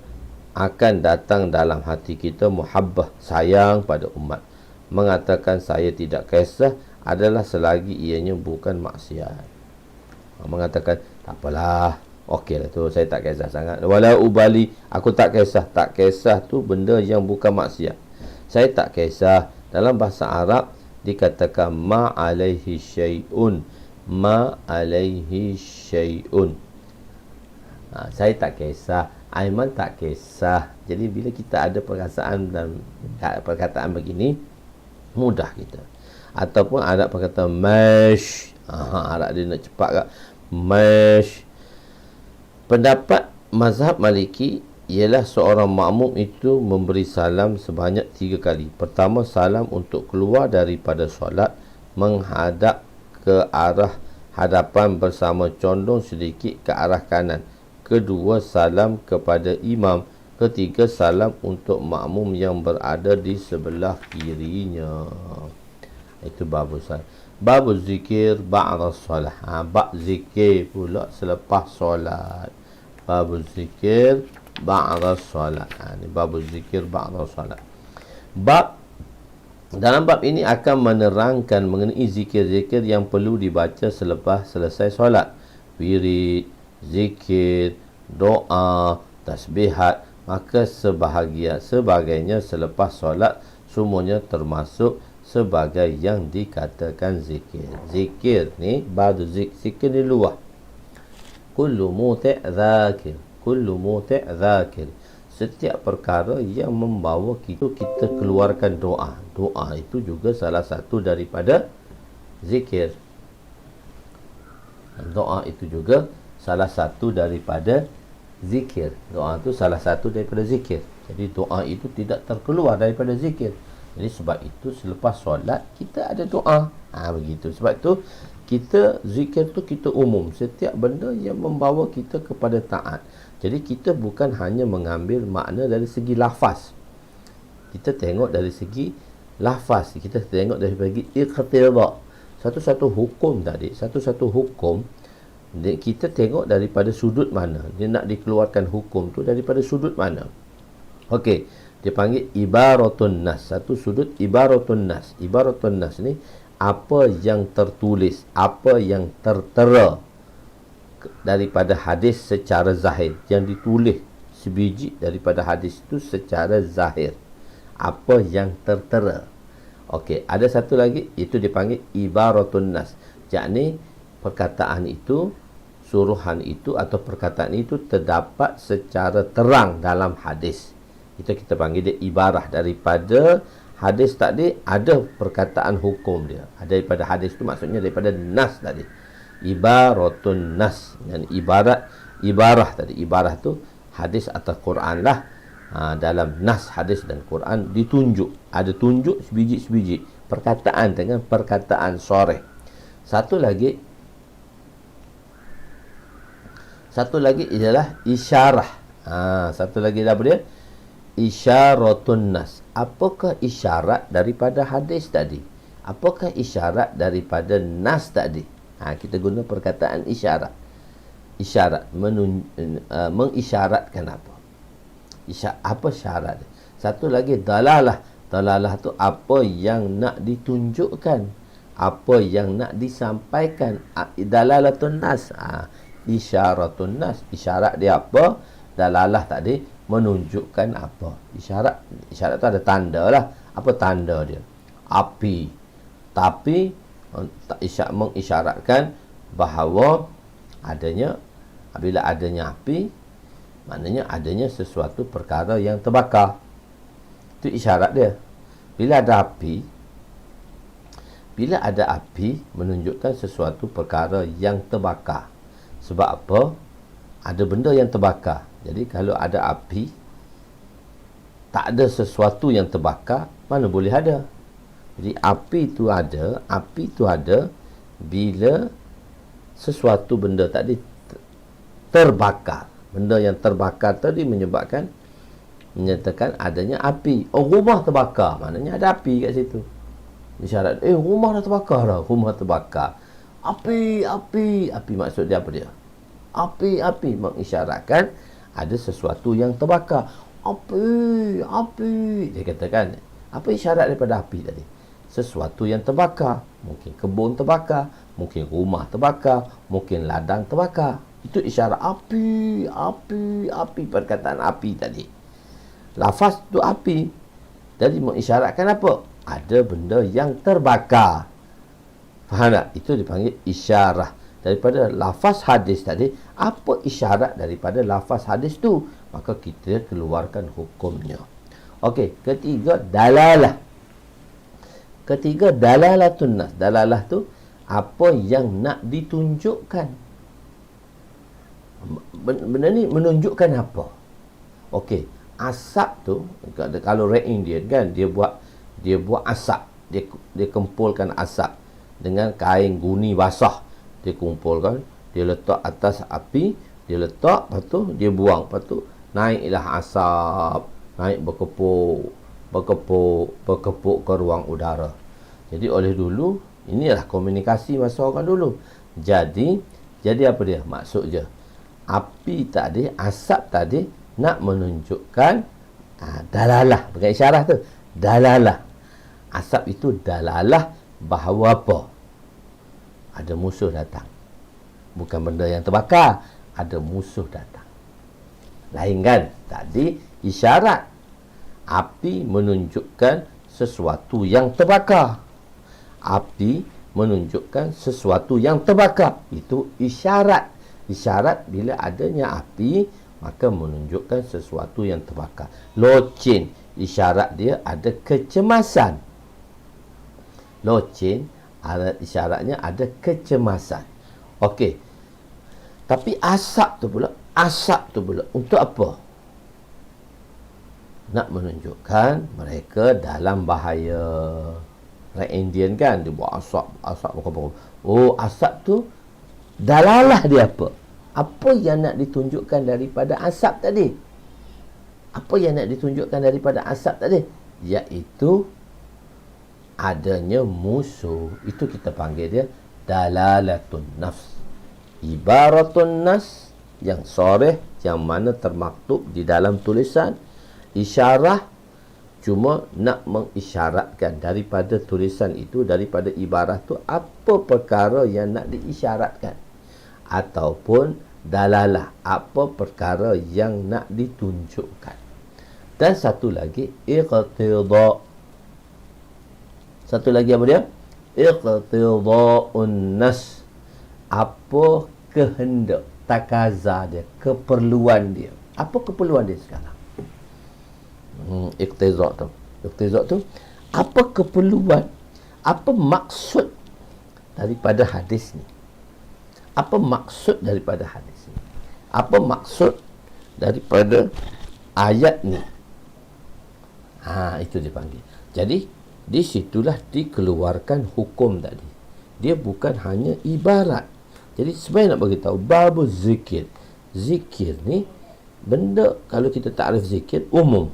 akan datang dalam hati kita muhabbah, sayang pada umat. Mengatakan saya tidak kisah adalah selagi ianya bukan maksiat. Mengatakan tak apalah, okeylah tu, saya tak kisah sangat. Wala ubali, aku tak kisah. Tak kisah tu benda yang bukan maksiat. Saya tak kisah. Dalam bahasa Arab dikatakan ma alaihi syai'un. Ma alaihi syai'un. Saya tak kisah, Aiman tak kisah. Jadi bila kita ada perasaan dan perkataan begini, mudah kita. Ataupun ada perkataan mash, Arab dia nak cepat kat mash. Pendapat mazhab Maliki ialah seorang makmum itu memberi salam sebanyak 3 kali. Pertama, salam untuk keluar daripada solat, menghadap ke arah hadapan bersama condong sedikit ke arah kanan. Kedua, salam kepada imam. Ketiga, salam untuk makmum yang berada di sebelah kirinya. Itu babu salam. Babu zikir ba'da solat. Bab zikir pula selepas solat. Babu zikir ba'da solat. Ini babu zikir ba'da solat. Dalam bab ini akan menerangkan mengenai zikir-zikir yang perlu dibaca selepas selesai solat. Wirid, zikir, doa, tasbihat, maka sebagainya selepas solat semuanya termasuk sebagai yang dikatakan zikir. Zikir ni ba'du zikir di luar. Kullu muti' dzakir. Kullu muti' dzakir. Setiap perkara yang membawa kita keluarkan doa. Doa itu juga salah satu daripada zikir. Doa itu juga salah satu daripada zikir. Doa itu salah satu daripada zikir. Jadi doa itu tidak terkeluar daripada zikir. Jadi sebab itu selepas solat kita ada doa. Begitu. Sebab itu kita zikir tu kita umum. Setiap benda yang membawa kita kepada taat. Jadi kita bukan hanya mengambil makna dari segi lafaz. Kita tengok dari segi lafaz. Kita tengok dari segi iqtida. Satu-satu hukum tadi. Satu-satu hukum kita tengok daripada sudut mana. Dia nak dikeluarkan hukum tu daripada sudut mana. Okey, dia panggil ibaratun nas. Satu sudut ibaratun nas. Ibaratun nas ni apa yang tertulis, apa yang tertera daripada hadis secara zahir. Yang ditulis sebiji daripada hadis itu secara zahir. Apa yang tertera. Okey, ada satu lagi, itu dipanggil ibaratun nas. Yakni perkataan itu, suruhan itu atau perkataan itu terdapat secara terang dalam hadis. Itu kita panggil dia ibarah. Daripada hadis tadi ada perkataan hukum dia. Daripada hadis itu maksudnya daripada nas tadi. Ibaratun nas. Dan ibarah tadi. Ibarah tu hadis atau Quran lah. Dalam nas hadis dan Quran ditunjuk. Ada tunjuk sebiji-sebiji perkataan dengan perkataan soreh. Satu lagi ialah isyarah. Satu lagi apa dia? Isyaratun nas. Apakah isyarat daripada hadis tadi? Apakah isyarat daripada nas tadi? Kita guna perkataan isyarat. Isyarat mengisyaratkan apa? Apa syarat? Satu lagi dalalah. Dalalah tu apa yang nak ditunjukkan, apa yang nak disampaikan. Dalalatun nas. isyaratun nas. Isyarat dia apa? Dalalah tadi menunjukkan apa? Isyarat tu ada tanda lah. Apa tanda dia? Api. Tapi mengisyaratkan bahawa bila adanya api, maknanya adanya sesuatu perkara yang terbakar. Itu isyarat dia. Bila ada api menunjukkan sesuatu perkara yang terbakar. Sebab apa? Ada benda yang terbakar. Jadi kalau ada api, tak ada sesuatu yang terbakar, mana boleh ada? Jadi api itu ada bila sesuatu benda tadi terbakar. Benda yang terbakar tadi menyatakan adanya api. Oh, rumah terbakar, maknanya ada api kat situ. Isyarat, rumah dah terbakar dah. Rumah terbakar. Api maksud dia apa dia? Api mengisyaratkan ada sesuatu yang terbakar. Api. Dia katakan, apa isyarat daripada api tadi? Sesuatu yang terbakar. Mungkin kebun terbakar, mungkin rumah terbakar, mungkin ladang terbakar. Itu isyarat api. Perkataan api tadi. Lafaz tu api. Jadi mengisyaratkan apa? Ada benda yang terbakar. Faham tak? Itu dipanggil isyarah. Daripada lafaz hadis tadi, apa isyarat daripada lafaz hadis tu? Maka kita keluarkan hukumnya. Okey, ketiga, dalalah. Dalalatun nas. Dalalah tu apa yang nak ditunjukkan. Benda ni menunjukkan apa? Okey, asap tu, kalau Red Indian kan, dia buat asap. Dia kumpulkan asap dengan kain guni basah. Dia kumpulkan, dia letak atas api, dia letak, lepas tu dia buang, lepas tu naiklah asap, naik berkepuk ke ruang udara. Jadi oleh dulu, inilah komunikasi masa orang dulu. Jadi apa dia? Maksud je, api tadi, asap tadi nak menunjukkan dalalah. Bukan isyarah tu, dalalah. Asap itu dalalah bahawa apa? Ada musuh datang. Bukan benda yang terbakar, ada musuh datang. Lain kan? Tadi isyarat. Api menunjukkan sesuatu yang terbakar. Api menunjukkan sesuatu yang terbakar. Itu isyarat. Isyarat bila adanya api, maka menunjukkan sesuatu yang terbakar. Locin, isyarat dia ada kecemasan. Locin, isyaratnya ada kecemasan. Okey. Tapi asap tu pula untuk apa? Nak menunjukkan mereka dalam bahaya. Red Indian kan, dia buat asap. Oh, asap tu dalalah dia apa? Apa yang nak ditunjukkan daripada asap tadi? Apa yang nak ditunjukkan daripada asap tadi? Iaitu adanya musuh. Itu kita panggil dia dalalatun nafs. Ibaratun nas yang soreh, yang mana termaktub di dalam tulisan. Isyarah cuma nak mengisyaratkan daripada tulisan itu, daripada ibarat tu, apa perkara yang nak diisyaratkan. Ataupun dalalah, apa perkara yang nak ditunjukkan. Dan satu lagi, iqtida. Satu lagi apa dia? Iqtida'un nas. Apa kehendak, takaza dia, keperluan dia. Apa keperluan dia sekarang? Iqtida' tu apa keperluan, apa maksud daripada hadis ni? Apa maksud daripada hadis ni? Apa maksud daripada ayat ni? Itu dipanggil. Jadi di situlah dikeluarkan hukum tadi. Dia bukan hanya ibarat. Jadi sebenarnya nak bagi tahu bab zikir. Zikir ni benda, kalau kita takrif zikir umum.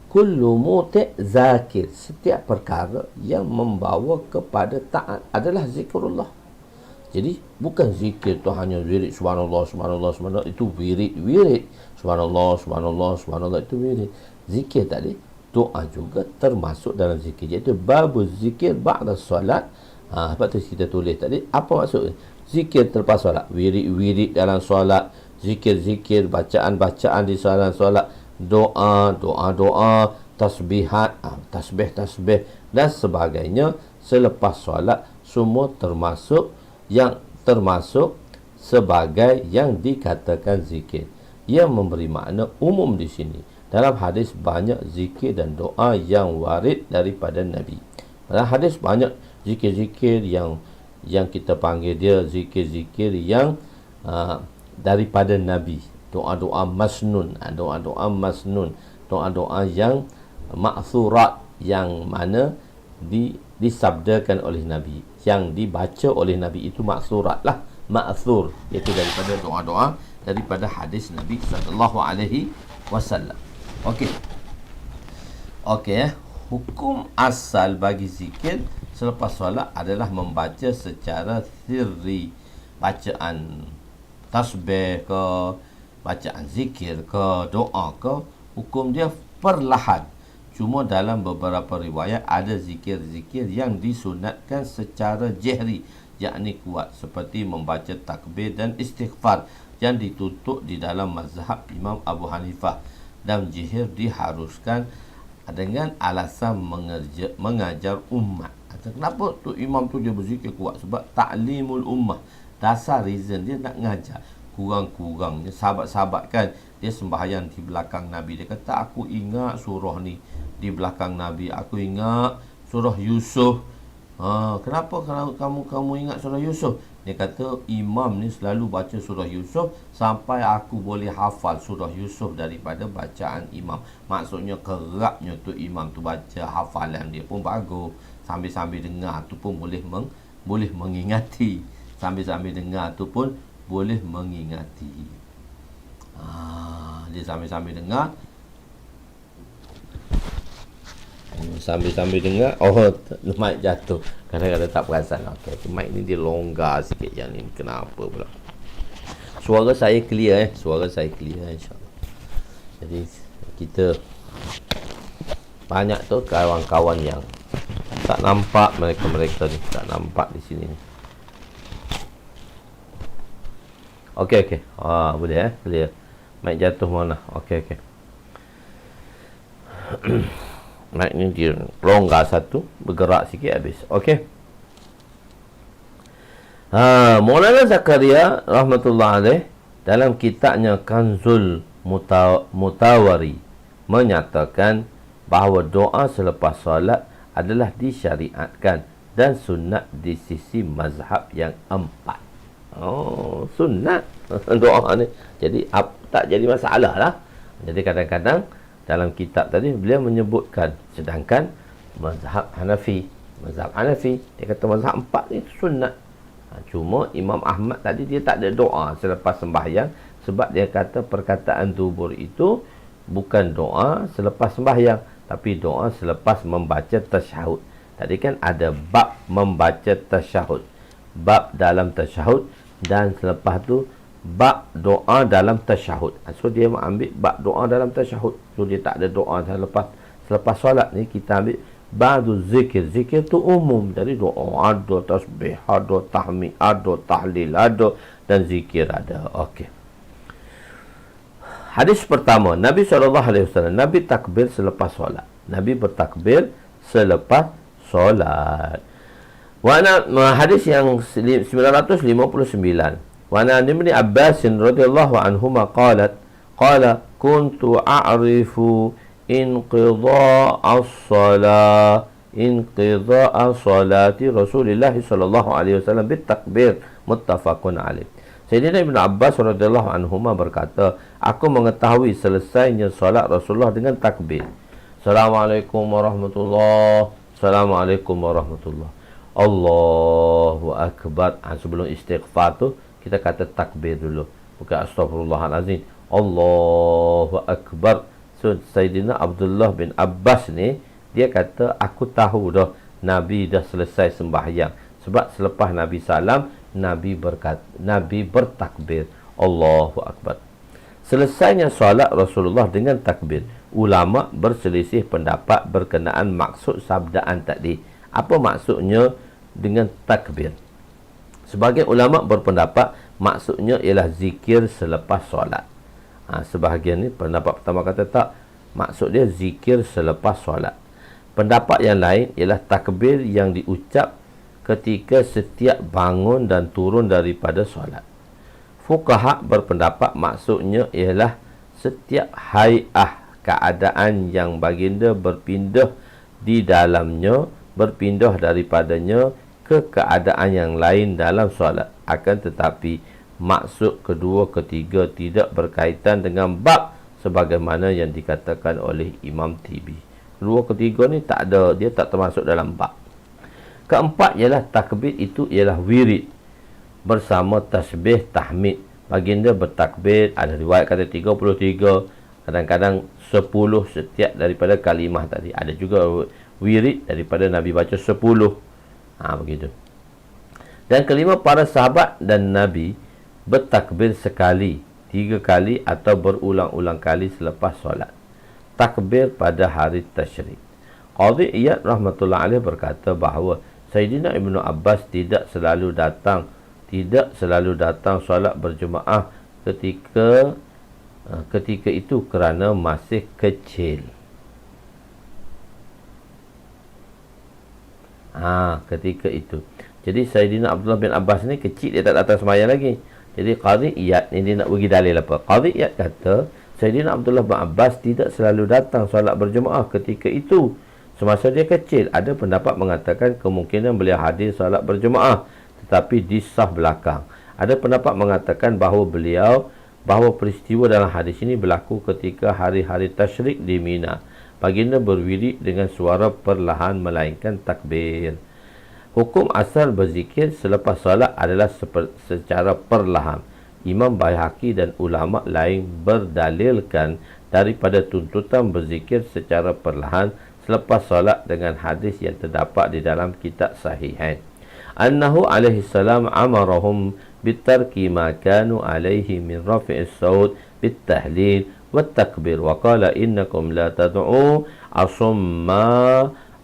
Kullu muti' zakir. Setiap perkara yang membawa kepada taat adalah zikrullah. Jadi bukan zikir tu hanya wirid subhanallah itu wirid. Subhanallah itu wirid. Zikir tadi, doa juga termasuk dalam zikir. Iaitu bab zikir ba'da solat. Sebab tu kita tulis tadi, apa maksudnya? zikir terlepas solat, wirid-wirid dalam solat, zikir-zikir, bacaan-bacaan di dalam solat, doa, tasbihat, tasbih dan sebagainya selepas solat, semua termasuk sebagai yang dikatakan zikir. Ia memberi makna umum di sini. Dalam hadis banyak zikir dan doa yang warid daripada Nabi. Dalam hadis banyak zikir-zikir yang kita panggil dia zikir-zikir yang daripada Nabi. Doa-doa masnun, doa-doa yang ma'thurat, yang mana disabdakan oleh Nabi, yang dibaca oleh Nabi itu ma'thurat lah, ma'thur, iaitu daripada doa-doa daripada hadis Nabi sallallahu alaihi wasallam. Okey. Hukum asal bagi zikir selepas solat adalah membaca secara sirri, bacaan tasbih ke, bacaan zikir ke, doa ke, hukum dia perlahan. Cuma dalam beberapa riwayat ada zikir-zikir yang disunatkan secara jahri, yakni kuat, seperti membaca takbir dan istighfar yang ditutup di dalam mazhab Imam Abu Hanifah, dan jihir diharuskan dengan alasan mengajar umat. Kenapa tu imam tu dia berzikir kuat? Sebab ta'limul ummah. Dasar reason dia nak ngajar. Kurang-kurangnya sahabat-sahabat kan, dia sembahyang di belakang Nabi, dia kata aku ingat surah ni di belakang Nabi, aku ingat surah Yusuf. Kenapa kamu ingat surah Yusuf? Dia kata imam ni selalu baca surah Yusuf sampai aku boleh hafal surah Yusuf daripada bacaan imam. Maksudnya kerapnya tu imam tu baca, hafalan dia pun bagus. Sambil-sambil dengar tu pun boleh mengingati. Sambil-sambil dengar tu pun boleh mengingati. Dia sambil-sambil dengar, mic jatuh. Kadang-kadang tak perasan. Mic ni dia longgar sikit. Yang ni kenapa pula? Suara saya clear insyaAllah. Jadi kita banyak tu kawan-kawan yang tak nampak, mereka ni tak nampak di sini. Okey. Boleh clear. Mic jatuh mana? Okey. Mic ni dia longgar satu, bergerak sikit habis. Okey. Maulana Zakaria rahmatullah alaih dalam kitabnya Kanzul Mutawari menyatakan bahawa doa selepas solat adalah disyariatkan dan sunat di sisi mazhab yang 4. Sunat doa ni. Jadi tak jadi masalah lah. Jadi kadang-kadang dalam kitab tadi beliau menyebutkan, sedangkan mazhab Hanafi, dia kata mazhab 4 ni sunat. Cuma Imam Ahmad tadi dia tak ada doa selepas sembahyang, sebab dia kata perkataan dubur itu bukan doa selepas sembahyang, tapi doa selepas membaca tasyahud. Tadi kan ada bab membaca tasyahud, bab dalam tasyahud, dan selepas tu bab doa dalam tasyahud. So dia ambil bab doa dalam tasyahud. So dia tak ada doa selepas solat ni. Kita ambil ba'du zikir. Zikir tu umum. Jadi doa ada, tasbih ada, tahmid ada, tahlil ada, dan zikir ada. Okey. Hadis pertama, Nabi SAW, Nabi takbir selepas solat. Nabi bertakbir selepas solat. Hadis yang 959. Wa an Ibn Abbas radhiyallahu anhuma qala kuntu a'rifu inqidha'a salati Rasulullah sallallahu alaihi wasallam bitakbir, muttafaqun alaih. Sayyidina Ibn Abbas radhiyallahu anhuma berkata, aku mengetahui selesainya solat Rasulullah dengan takbir. Assalamualaikum warahmatullahi, Assalamualaikum warahmatullahi, Allahu akbar. Sebelum istighfar tu kita kata takbir dulu, bukan astagfirullahalazim, Allahu akbar. So Sayyidina Abdullah bin Abbas ni dia kata aku tahu dah Nabi dah selesai sembahyang, sebab selepas Nabi salam Nabi bertakbir Allahu akbar. Selesainya solat Rasulullah dengan takbir. Ulama berselisih pendapat berkenaan maksud sabdaan tadi. Apa maksudnya dengan takbir? Sebagian ulama berpendapat maksudnya ialah zikir selepas solat. Sebahagian ni pendapat pertama kata tak, maksud dia zikir selepas solat. Pendapat yang lain ialah takbir yang diucap ketika setiap bangun dan turun daripada solat. Fuqaha berpendapat maksudnya ialah setiap hai'ah, keadaan yang baginda berpindah di dalamnya, berpindah daripadanya ke keadaan yang lain dalam solat. Akan tetapi maksud kedua ketiga tidak berkaitan dengan bab sebagaimana yang dikatakan oleh Imam Tibi. Kedua ketiga ni tak ada, dia tak termasuk dalam bab. Keempat ialah takbir itu ialah wirid bersama tasbih tahmid. Baginda bertakbir, ada riwayat kata 33, kadang-kadang 10 setiap daripada kalimah tadi. Ada juga wirid daripada Nabi baca 10. Begitu. Dan kelima, para sahabat dan Nabi bertakbir sekali, 3 kali atau berulang-ulang kali selepas solat. Takbir pada hari tasyrik. Qadhi Iyad rahmatullah alaih berkata bahawa Sayyidina Ibnu Abbas tidak selalu datang solat berjemaah ketika itu kerana masih kecil. Ketika itu. Jadi Sayyidina Abdullah bin Abbas ni kecil, dia tak datang sembahyang lagi. Jadi Qadhi Iyad ni dia nak bagi dalil apa? Qadhi Iyad kata Sayyidina Abdullah bin Abbas tidak selalu datang solat berjemaah ketika itu semasa dia kecil. Ada pendapat mengatakan kemungkinan beliau hadir solat berjemaah tetapi di saf belakang. Ada pendapat mengatakan bahawa peristiwa dalam hadis ini berlaku ketika hari-hari tasyrik di Mina. Baginda berwirid dengan suara perlahan melainkan takbir. Hukum asal berzikir selepas solat adalah secara perlahan. Imam Baihaqi dan ulama lain berdalilkan daripada tuntutan berzikir secara perlahan selepas solat dengan hadis yang terdapat di dalam kitab Sahihain. Annahu alaihi salam amarahum bitarki ma kanu alaihi min rafi'is saut bitahlil والتكبير وقال إنكم لا تدعوا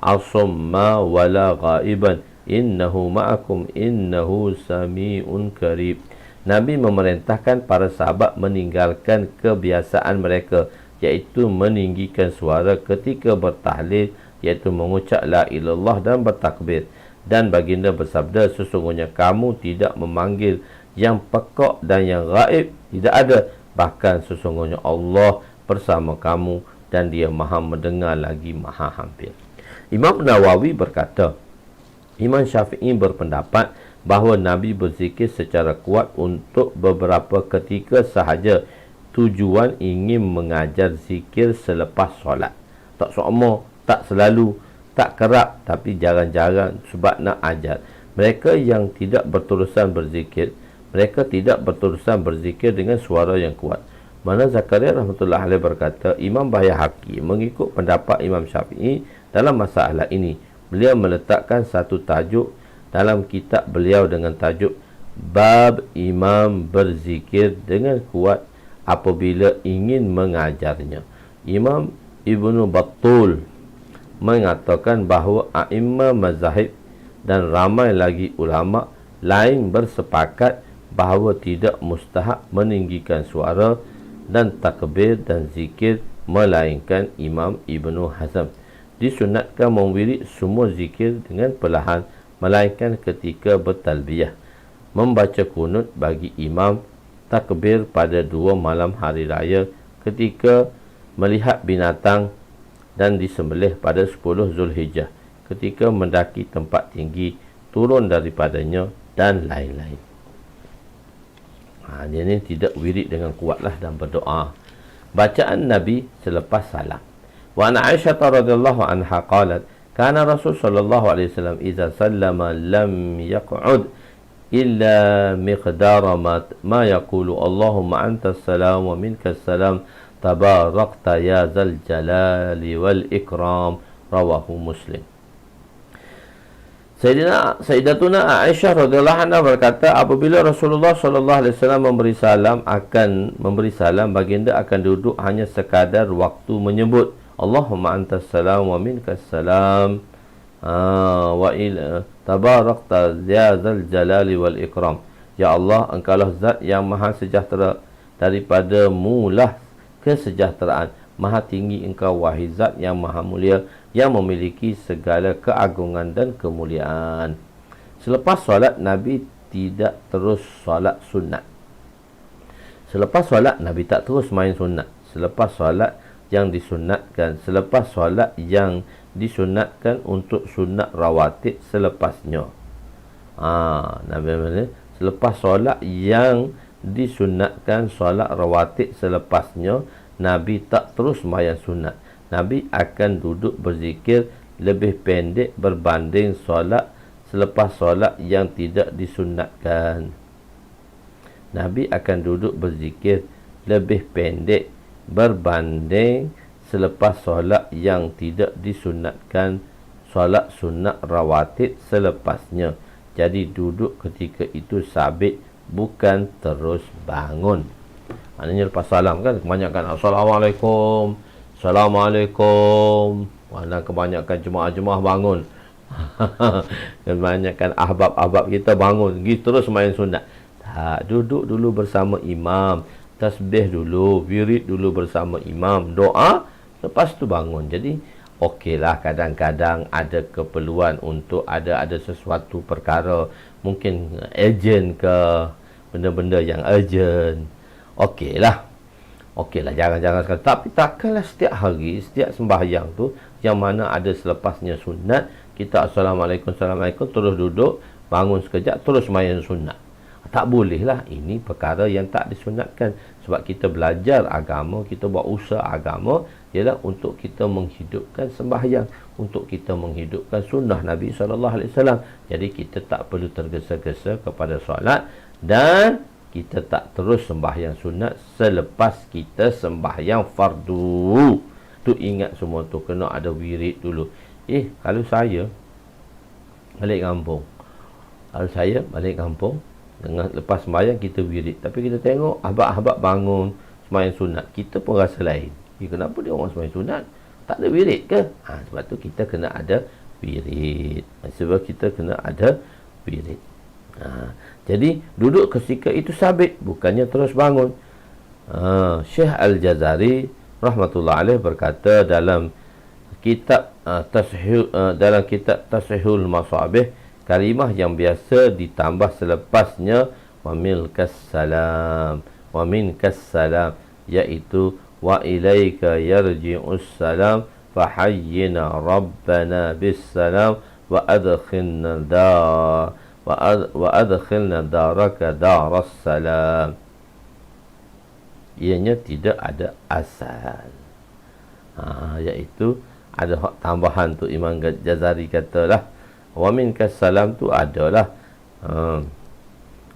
أصما ولا غائبا إنه معكم إنه سميع قريب. Nabi memerintahkan para sahabat meninggalkan kebiasaan mereka, iaitu meninggikan suara ketika bertahlil, iaitu mengucap la ilallah dan bertakbir. Dan baginda bersabda, sesungguhnya kamu tidak memanggil yang pekak dan yang gaib, tidak ada. Bahkan sesungguhnya Allah bersama kamu dan dia maha mendengar lagi maha hampir. Imam Nawawi berkata, Imam Syafi'i berpendapat bahawa Nabi berzikir secara kuat untuk beberapa ketika sahaja. Tujuan ingin mengajar zikir selepas solat. Tak semua, tak selalu, tak kerap, tapi jarang-jarang sebab nak ajar. Mereka yang tidak berterusan berzikir, dengan suara yang kuat. Mana Zakaria rahmatullah alaih berkata, Imam Baihaqi mengikut pendapat Imam Syafi'i dalam masalah ini. Beliau meletakkan satu tajuk dalam kitab beliau dengan tajuk Bab Imam berzikir dengan kuat apabila ingin mengajarnya. Imam Ibnu Battul mengatakan bahawa a'imah mazahib dan ramai lagi ulama lain bersepakat bahawa tidak mustahab meninggikan suara dan takbir dan zikir, melainkan Imam Ibnu Hazm disunatkan memwirid semua zikir dengan perlahan, melainkan ketika bertalbiyah, membaca kunut bagi imam, takbir pada 2 malam hari raya, ketika melihat binatang dan disembelih pada 10 Zulhijjah, ketika mendaki tempat tinggi, turun daripadanya dan lain-lain. Dia ni tidak wirid dengan kuatlah dan berdoa. Bacaan Nabi selepas salam. Wa an Aisyah radhiyallahu anha qalat, kana Rasul sallallahu alaihi wasallam idza sallama lam yaq'ud illa miqdara ma yaqulu Allahumma antas salam wa minkas salam tabarakta ya zal jalali wal ikram, rawahu Muslim. Sayyidatuna Aisyah radhiyallahu anha berkata, apabila Rasulullah sallallahu alaihi wasallam memberi salam, baginda akan duduk hanya sekadar waktu menyebut Allahumma antas salam wa minkas salam Tabarakta ya zal jalali wal ikram. Ya Allah, engkaulah zat yang maha sejahtera, daripada mulah kesejahteraan. Maha tinggi engkau, wahai zat yang maha mulia, yang memiliki segala keagungan dan kemuliaan. Selepas solat, Nabi tidak terus solat sunat. Selepas solat, Nabi tak terus main sunat. Selepas solat yang disunatkan, selepas solat yang disunatkan untuk sunat rawatib selepasnya. Nabi mana? Selepas solat yang disunatkan solat rawatib selepasnya, Nabi tak terus sembahyang sunat. Nabi akan duduk berzikir lebih pendek berbanding solat selepas solat yang tidak disunatkan. Nabi akan duduk berzikir lebih pendek berbanding selepas solat yang tidak disunatkan, solat sunat rawatib selepasnya. Jadi duduk ketika itu sabit, bukan terus bangun. Maknanya lepas salam kan, kebanyakan Assalamualaikum, Assalamualaikum. Mana kebanyakan jemaah-jemaah bangun. Kebanyakan ahbab-ahbab kita bangun, pergi terus main sunat. Tak, duduk dulu bersama imam, tasbih dulu, wirid dulu bersama imam, doa, lepas tu bangun. Jadi okeylah, kadang-kadang ada keperluan untuk ada sesuatu perkara, mungkin urgent ke, benda-benda yang urgent. Okeylah, jangan sekali. Tapi takkanlah setiap hari, setiap sembahyang tu yang mana ada selepasnya sunat, kita Assalamualaikum, Assalamualaikum, terus duduk, bangun sekejap, terus main sunat. Tak bolehlah. Ini perkara yang tak disunatkan. Sebab kita belajar agama, kita buat usaha agama ialah untuk kita menghidupkan sembahyang, untuk kita menghidupkan sunnah Nabi SAW. Jadi kita tak perlu tergesa-gesa kepada solat, dan kita tak terus sembahyang sunat selepas kita sembahyang fardu. Tu ingat semua tu, kena ada wirid dulu. Kalau saya balik kampung, dengan lepas sembahyang kita wirid, tapi kita tengok ahbab-ahbab bangun sembahyang sunat, kita pun rasa lain. Kenapa dia orang sembahyang sunat tak ada wirid ke? Sebab tu kita kena ada wirid. Jadi duduk ketika itu sabit, bukannya terus bangun. Syekh Al-Jazari rahmatullah alaih berkata dalam kitab Tashihul Masabih, kalimah yang biasa ditambah selepasnya wa minkas salam, iaitu wa ilaika yarji'us salam fahayyina rabbana bis salam wa adkhilna daraka daras salam. Ianya tidak ada asal. Iaitu ada tambahan tu. Imam Jazari katalah wa minkas salam tu adalah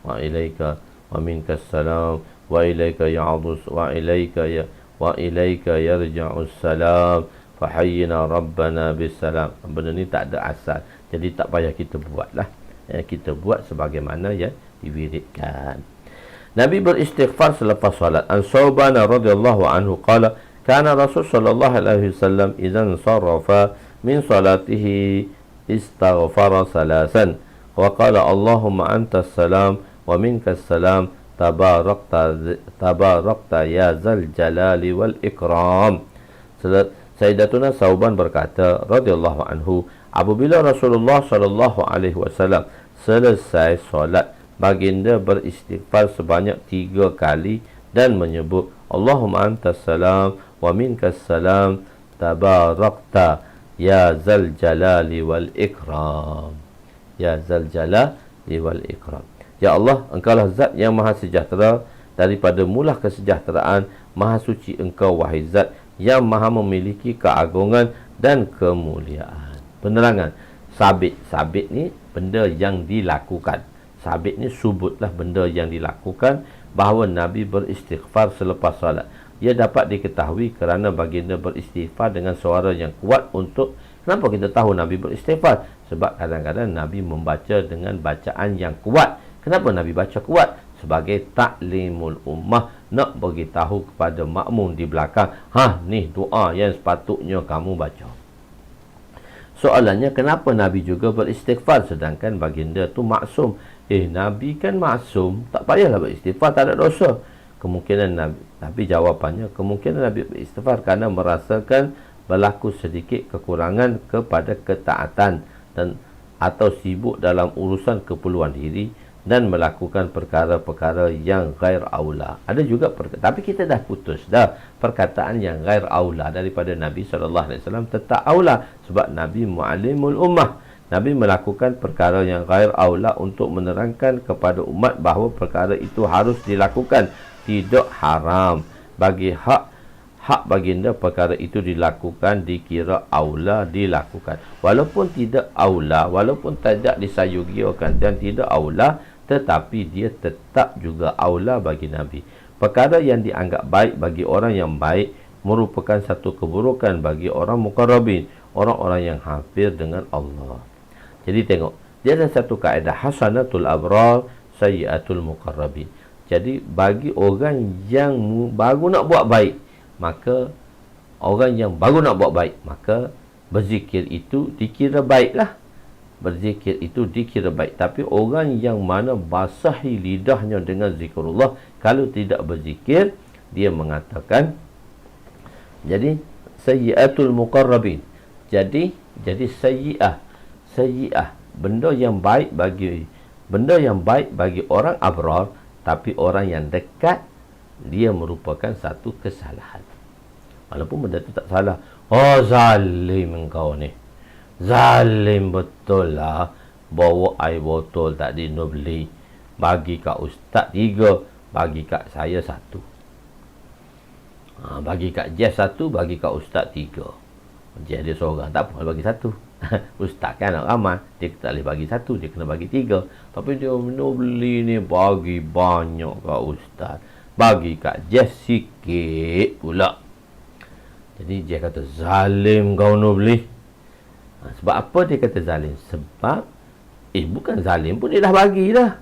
wa ilaika wa minkas salam wa ilaika ya'udus wa ilaika yarja'us salam fahayyina rabbana bis salam. Benda ni tak ada asal, jadi tak payah kita buatlah. Kita buat sebagaimana yang diwiridkan. Nabi beristighfar selepas salat. An Sauban radhiyallahu anhu qala kana Rasul sallallahu alaihi wasallam idzan sarafa min salatihi istaghfara salasan wa qala Allahumma antas salam wa minkas salam tabarakta ya zal jalali wal ikram. Sayyidatuna Sauban berkata radhiyallahu anhu, apabila Rasulullah sallallahu alaihi wasallam selesai solat, baginda beristighfar sebanyak 3 kali dan menyebut Allahumma antas salam wa minkas salam tabarakta ya zal jalali wal ikram. Ya zal jalali wal ikram. Ya Allah, engkaulah zat yang maha sejahtera, daripada mulah kesejahteraan. Maha suci engkau, wahai zat yang maha memiliki keagungan dan kemuliaan. Penerangan. Sabit ni benda yang dilakukan. Sabit ni subutlah benda yang dilakukan, bahawa Nabi beristighfar selepas salat. Ia dapat diketahui kerana baginda beristighfar dengan suara yang kuat. Untuk kenapa kita tahu Nabi beristighfar? Sebab kadang-kadang Nabi membaca dengan bacaan yang kuat. Kenapa Nabi baca kuat? Sebagai taklimul ummah, nak beritahu kepada makmum di belakang, ni doa yang sepatutnya kamu baca. Soalannya, kenapa Nabi juga beristighfar sedangkan baginda tu maksum? Nabi kan maksum, tak payahlah beristighfar, tak ada dosa. Kemungkinan Nabi jawapannya, kemungkinan Nabi beristighfar kerana merasakan berlaku sedikit kekurangan kepada ketaatan dan atau sibuk dalam urusan keperluan diri dan melakukan perkara-perkara yang ghair aula. Ada juga tapi kita dah putus dah perkataan yang ghair aula daripada Nabi SAW tetap aula, sebab Nabi muallimul ummah. Nabi melakukan perkara yang ghair aula untuk menerangkan kepada umat bahawa perkara itu harus dilakukan, tidak haram. Bagi hak baginda perkara itu dilakukan dikira aula dilakukan, walaupun tidak aula, walaupun tidak disayugi dan tidak aula, tetapi dia tetap juga aula bagi Nabi. Perkara yang dianggap baik bagi orang yang baik merupakan satu keburukan bagi orang muqarrabin, orang-orang yang hampir dengan Allah. Jadi tengok, dia ada satu kaedah, hasanatul abrar sayyiatul muqarrabin. Jadi bagi orang yang baru nak buat baik, maka orang yang baru nak buat baik, maka berzikir itu dikira baiklah. Berzikir itu dikira baik. Tapi orang yang mana basahi lidahnya dengan zikrullah, kalau tidak berzikir, dia mengatakan, jadi sayyiatul muqarrabin. Jadi sayyi'ah, benda yang baik bagi orang abrar, tapi orang yang dekat, dia merupakan satu kesalahan. Walaupun benda tu tak salah. Oh, zalim engkau ni, zalim betul lah. Bawa air botol tadi nak beli, bagi kat ustaz 3, bagi kat saya 1. Bagi kat Jeff 1, bagi kat ustaz 3. Jeff dia seorang, tak apa, bagi 1. Ustaz kan nak ramai, dia tak boleh bagi 1, dia kena bagi 3. Tapi dia nak beli ni, bagi banyak kat ustaz, bagi kat Jeff sikit pula. Jadi Jeff kata, zalim kau nak beli. Sebab apa dia kata zalim? Sebab bukan zalim pun, dia dah bagi dah.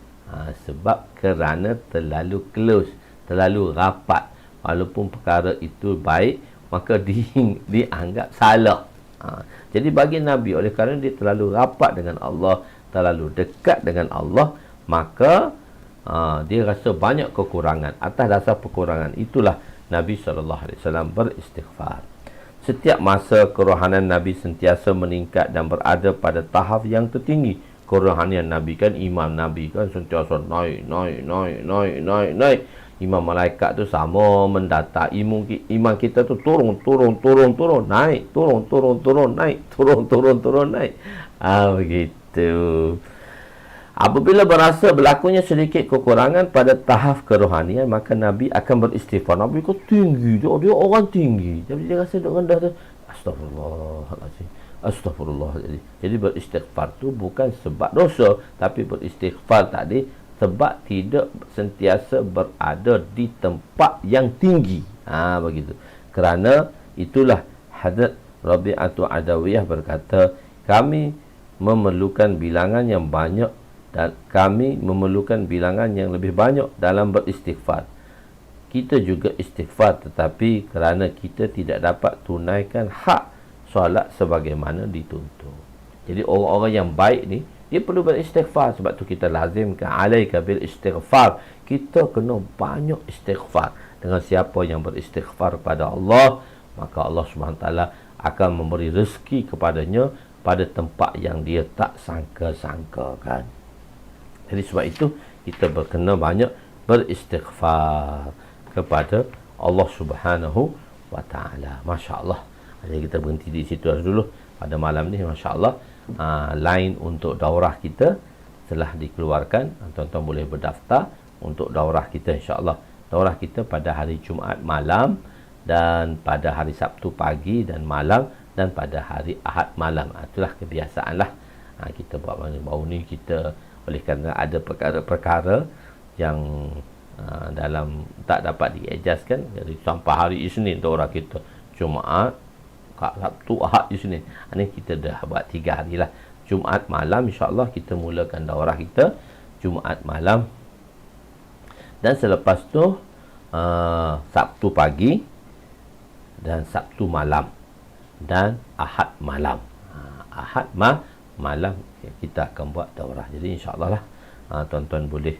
Sebab kerana terlalu close, terlalu rapat. Walaupun perkara itu baik, maka dianggap salah. Jadi bagi Nabi, oleh kerana dia terlalu rapat dengan Allah, terlalu dekat dengan Allah, maka dia rasa banyak kekurangan. Atas dasar kekurangan itulah Nabi SAW beristighfar. Setiap masa kerohanan Nabi sentiasa meningkat dan berada pada tahap yang tertinggi. Kerohanian Nabi kan, iman Nabi kan sentiasa naik. Iman malaikat tu sama mendata. Iman kita tu turun, naik, turun, naik. Begitu. Apabila berasa berlakunya sedikit kekurangan pada tahap kerohanian, maka Nabi akan beristighfar. Nabi kau tinggi, dia orang tinggi. Jadi dia rasa duk rendah tu, astagfirullahaladzim, astagfirullah. Jadi beristighfar tu bukan sebab dosa, tapi beristighfar tadi sebab tidak sentiasa berada di tempat yang tinggi. Begitu. Kerana itulah Hadrat Rabi'atu Adawiyah berkata, kami memerlukan bilangan yang banyak dan kami memerlukan bilangan yang lebih banyak dalam beristighfar. Kita juga istighfar, tetapi kerana kita tidak dapat tunaikan hak solat sebagaimana dituntut. Jadi orang-orang yang baik ni, dia perlu beristighfar. Sebab tu kita lazimkan alaika bil istighfar. Kita kena banyak istighfar. Dengan siapa yang beristighfar pada Allah, maka Allah SWT akan memberi rezeki kepadanya pada tempat yang dia tak sangka-sangkakan. Jadi sebab itu kita berkena banyak beristighfar kepada Allah Subhanahu wa taala. Masya-Allah. Jadi kita berhenti di situ dulu pada malam ni. Masya-Allah. Line untuk daurah kita telah dikeluarkan. Tuan-tuan boleh berdaftar untuk daurah kita, insya-Allah. Daurah kita pada hari Jumaat malam, dan pada hari Sabtu pagi dan malam, dan pada hari Ahad malam. Itulah kebiasaanlah kita buat. Baru ni kita, oleh kerana ada perkara-perkara yang dalam tak dapat diejaskan, jadi sampai hari Isnin daurah kita, Jumaat, Sabtu, Ahad, Isnin. Ini kita dah buat 3 hari lah. Jumaat malam insya-Allah kita mulakan daurah kita Jumaat malam, dan selepas tu Sabtu pagi dan Sabtu malam dan Ahad malam. Ahad malam kita akan buat daurah. Jadi insya-Allah lah tuan-tuan boleh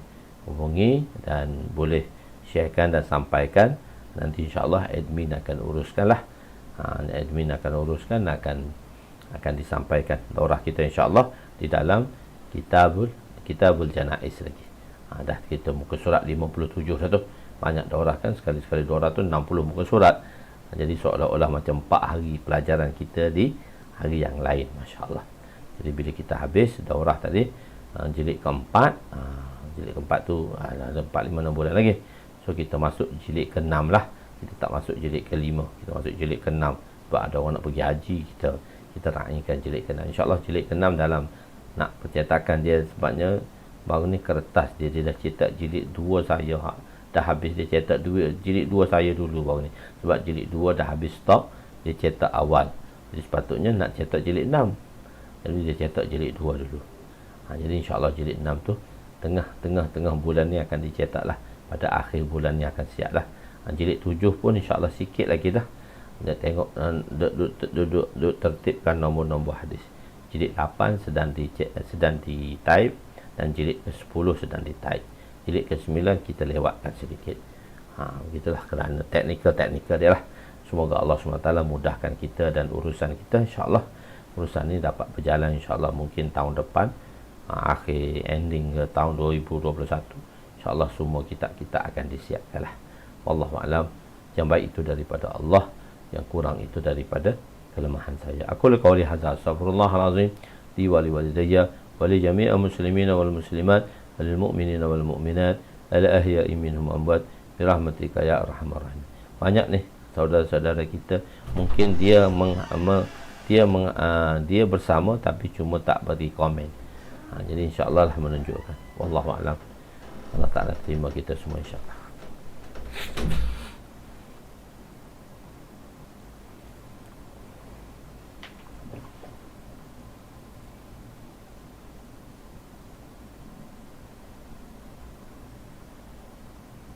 hubungi dan boleh sharekan dan sampaikan. Nanti insya-Allah admin akan uruskanlah. Admin akan uruskan, akan disampaikan daurah kita insya-Allah di dalam kitabul janaiz lagi. Dah kita muka surat 57 satu. Banyak daurah kan, sekali-sekali daurah tu 60 muka surat. Jadi seolah-olah macam 4 hari pelajaran kita di hari yang lain, masya-Allah. Jadi bila kita habis daurah tadi jilid keempat, jilid keempat tu ada 4, 5, 6 bulan lagi. So kita masuk jilid ke-6 lah. Kita tak masuk jilid ke-5, kita masuk jilid ke-6. Sebab ada orang nak pergi haji, kita raikan jilid ke-6. InsyaAllah jilid ke-6 dalam nak percetakan dia, sebabnya baru ni kertas dia dah cetak jilid 2 saya dah habis, dia cetak jilid 2 saya dulu baru ni. Sebab jilid 2 dah habis stok, dia cetak awal. Jadi sepatutnya nak cetak jilid 6. Jadi dia cetak jilid 2 dulu. Jadi insya-Allah jilid 6 tu tengah bulan ni akan dicetak lah. Pada akhir bulan ni akan siap lah. Jilid 7 pun insya-Allah sikit lagi dah. Dia tengok duduk tertibkan nombor-nombor hadis. Jilid 8 sedang di type dan jilid ke-10 sedang di type. Jilid ke-9 kita lewatkan sedikit. Begitulah kerana teknikal dia lah. Semoga Allah SWT mudahkan kita dan urusan kita, insya-Allah. Urusan ni dapat berjalan insya-Allah mungkin tahun depan, akhir ending ke tahun 2021. InsyaAllah semua kita akan disiapkan lah. Wallahu a'lam. Yang baik itu daripada Allah, yang kurang itu daripada kelemahan saya. Aku qauli hadza, astaghfirullahalazim li wa li walidayya wa li jami'il muslimina wal muslimat wal mu'minina wal mu'minat al ahya'i minhum amwat bi rahmatika ya arhamar rahim. Banyak nih saudara-saudara kita mungkin dia dia bersama tapi cuma tak beri komen. Jadi insya-Allah lah menunjukkan. Wallahu a'lam. Allah Ta'ala terima kita semua insya-Allah.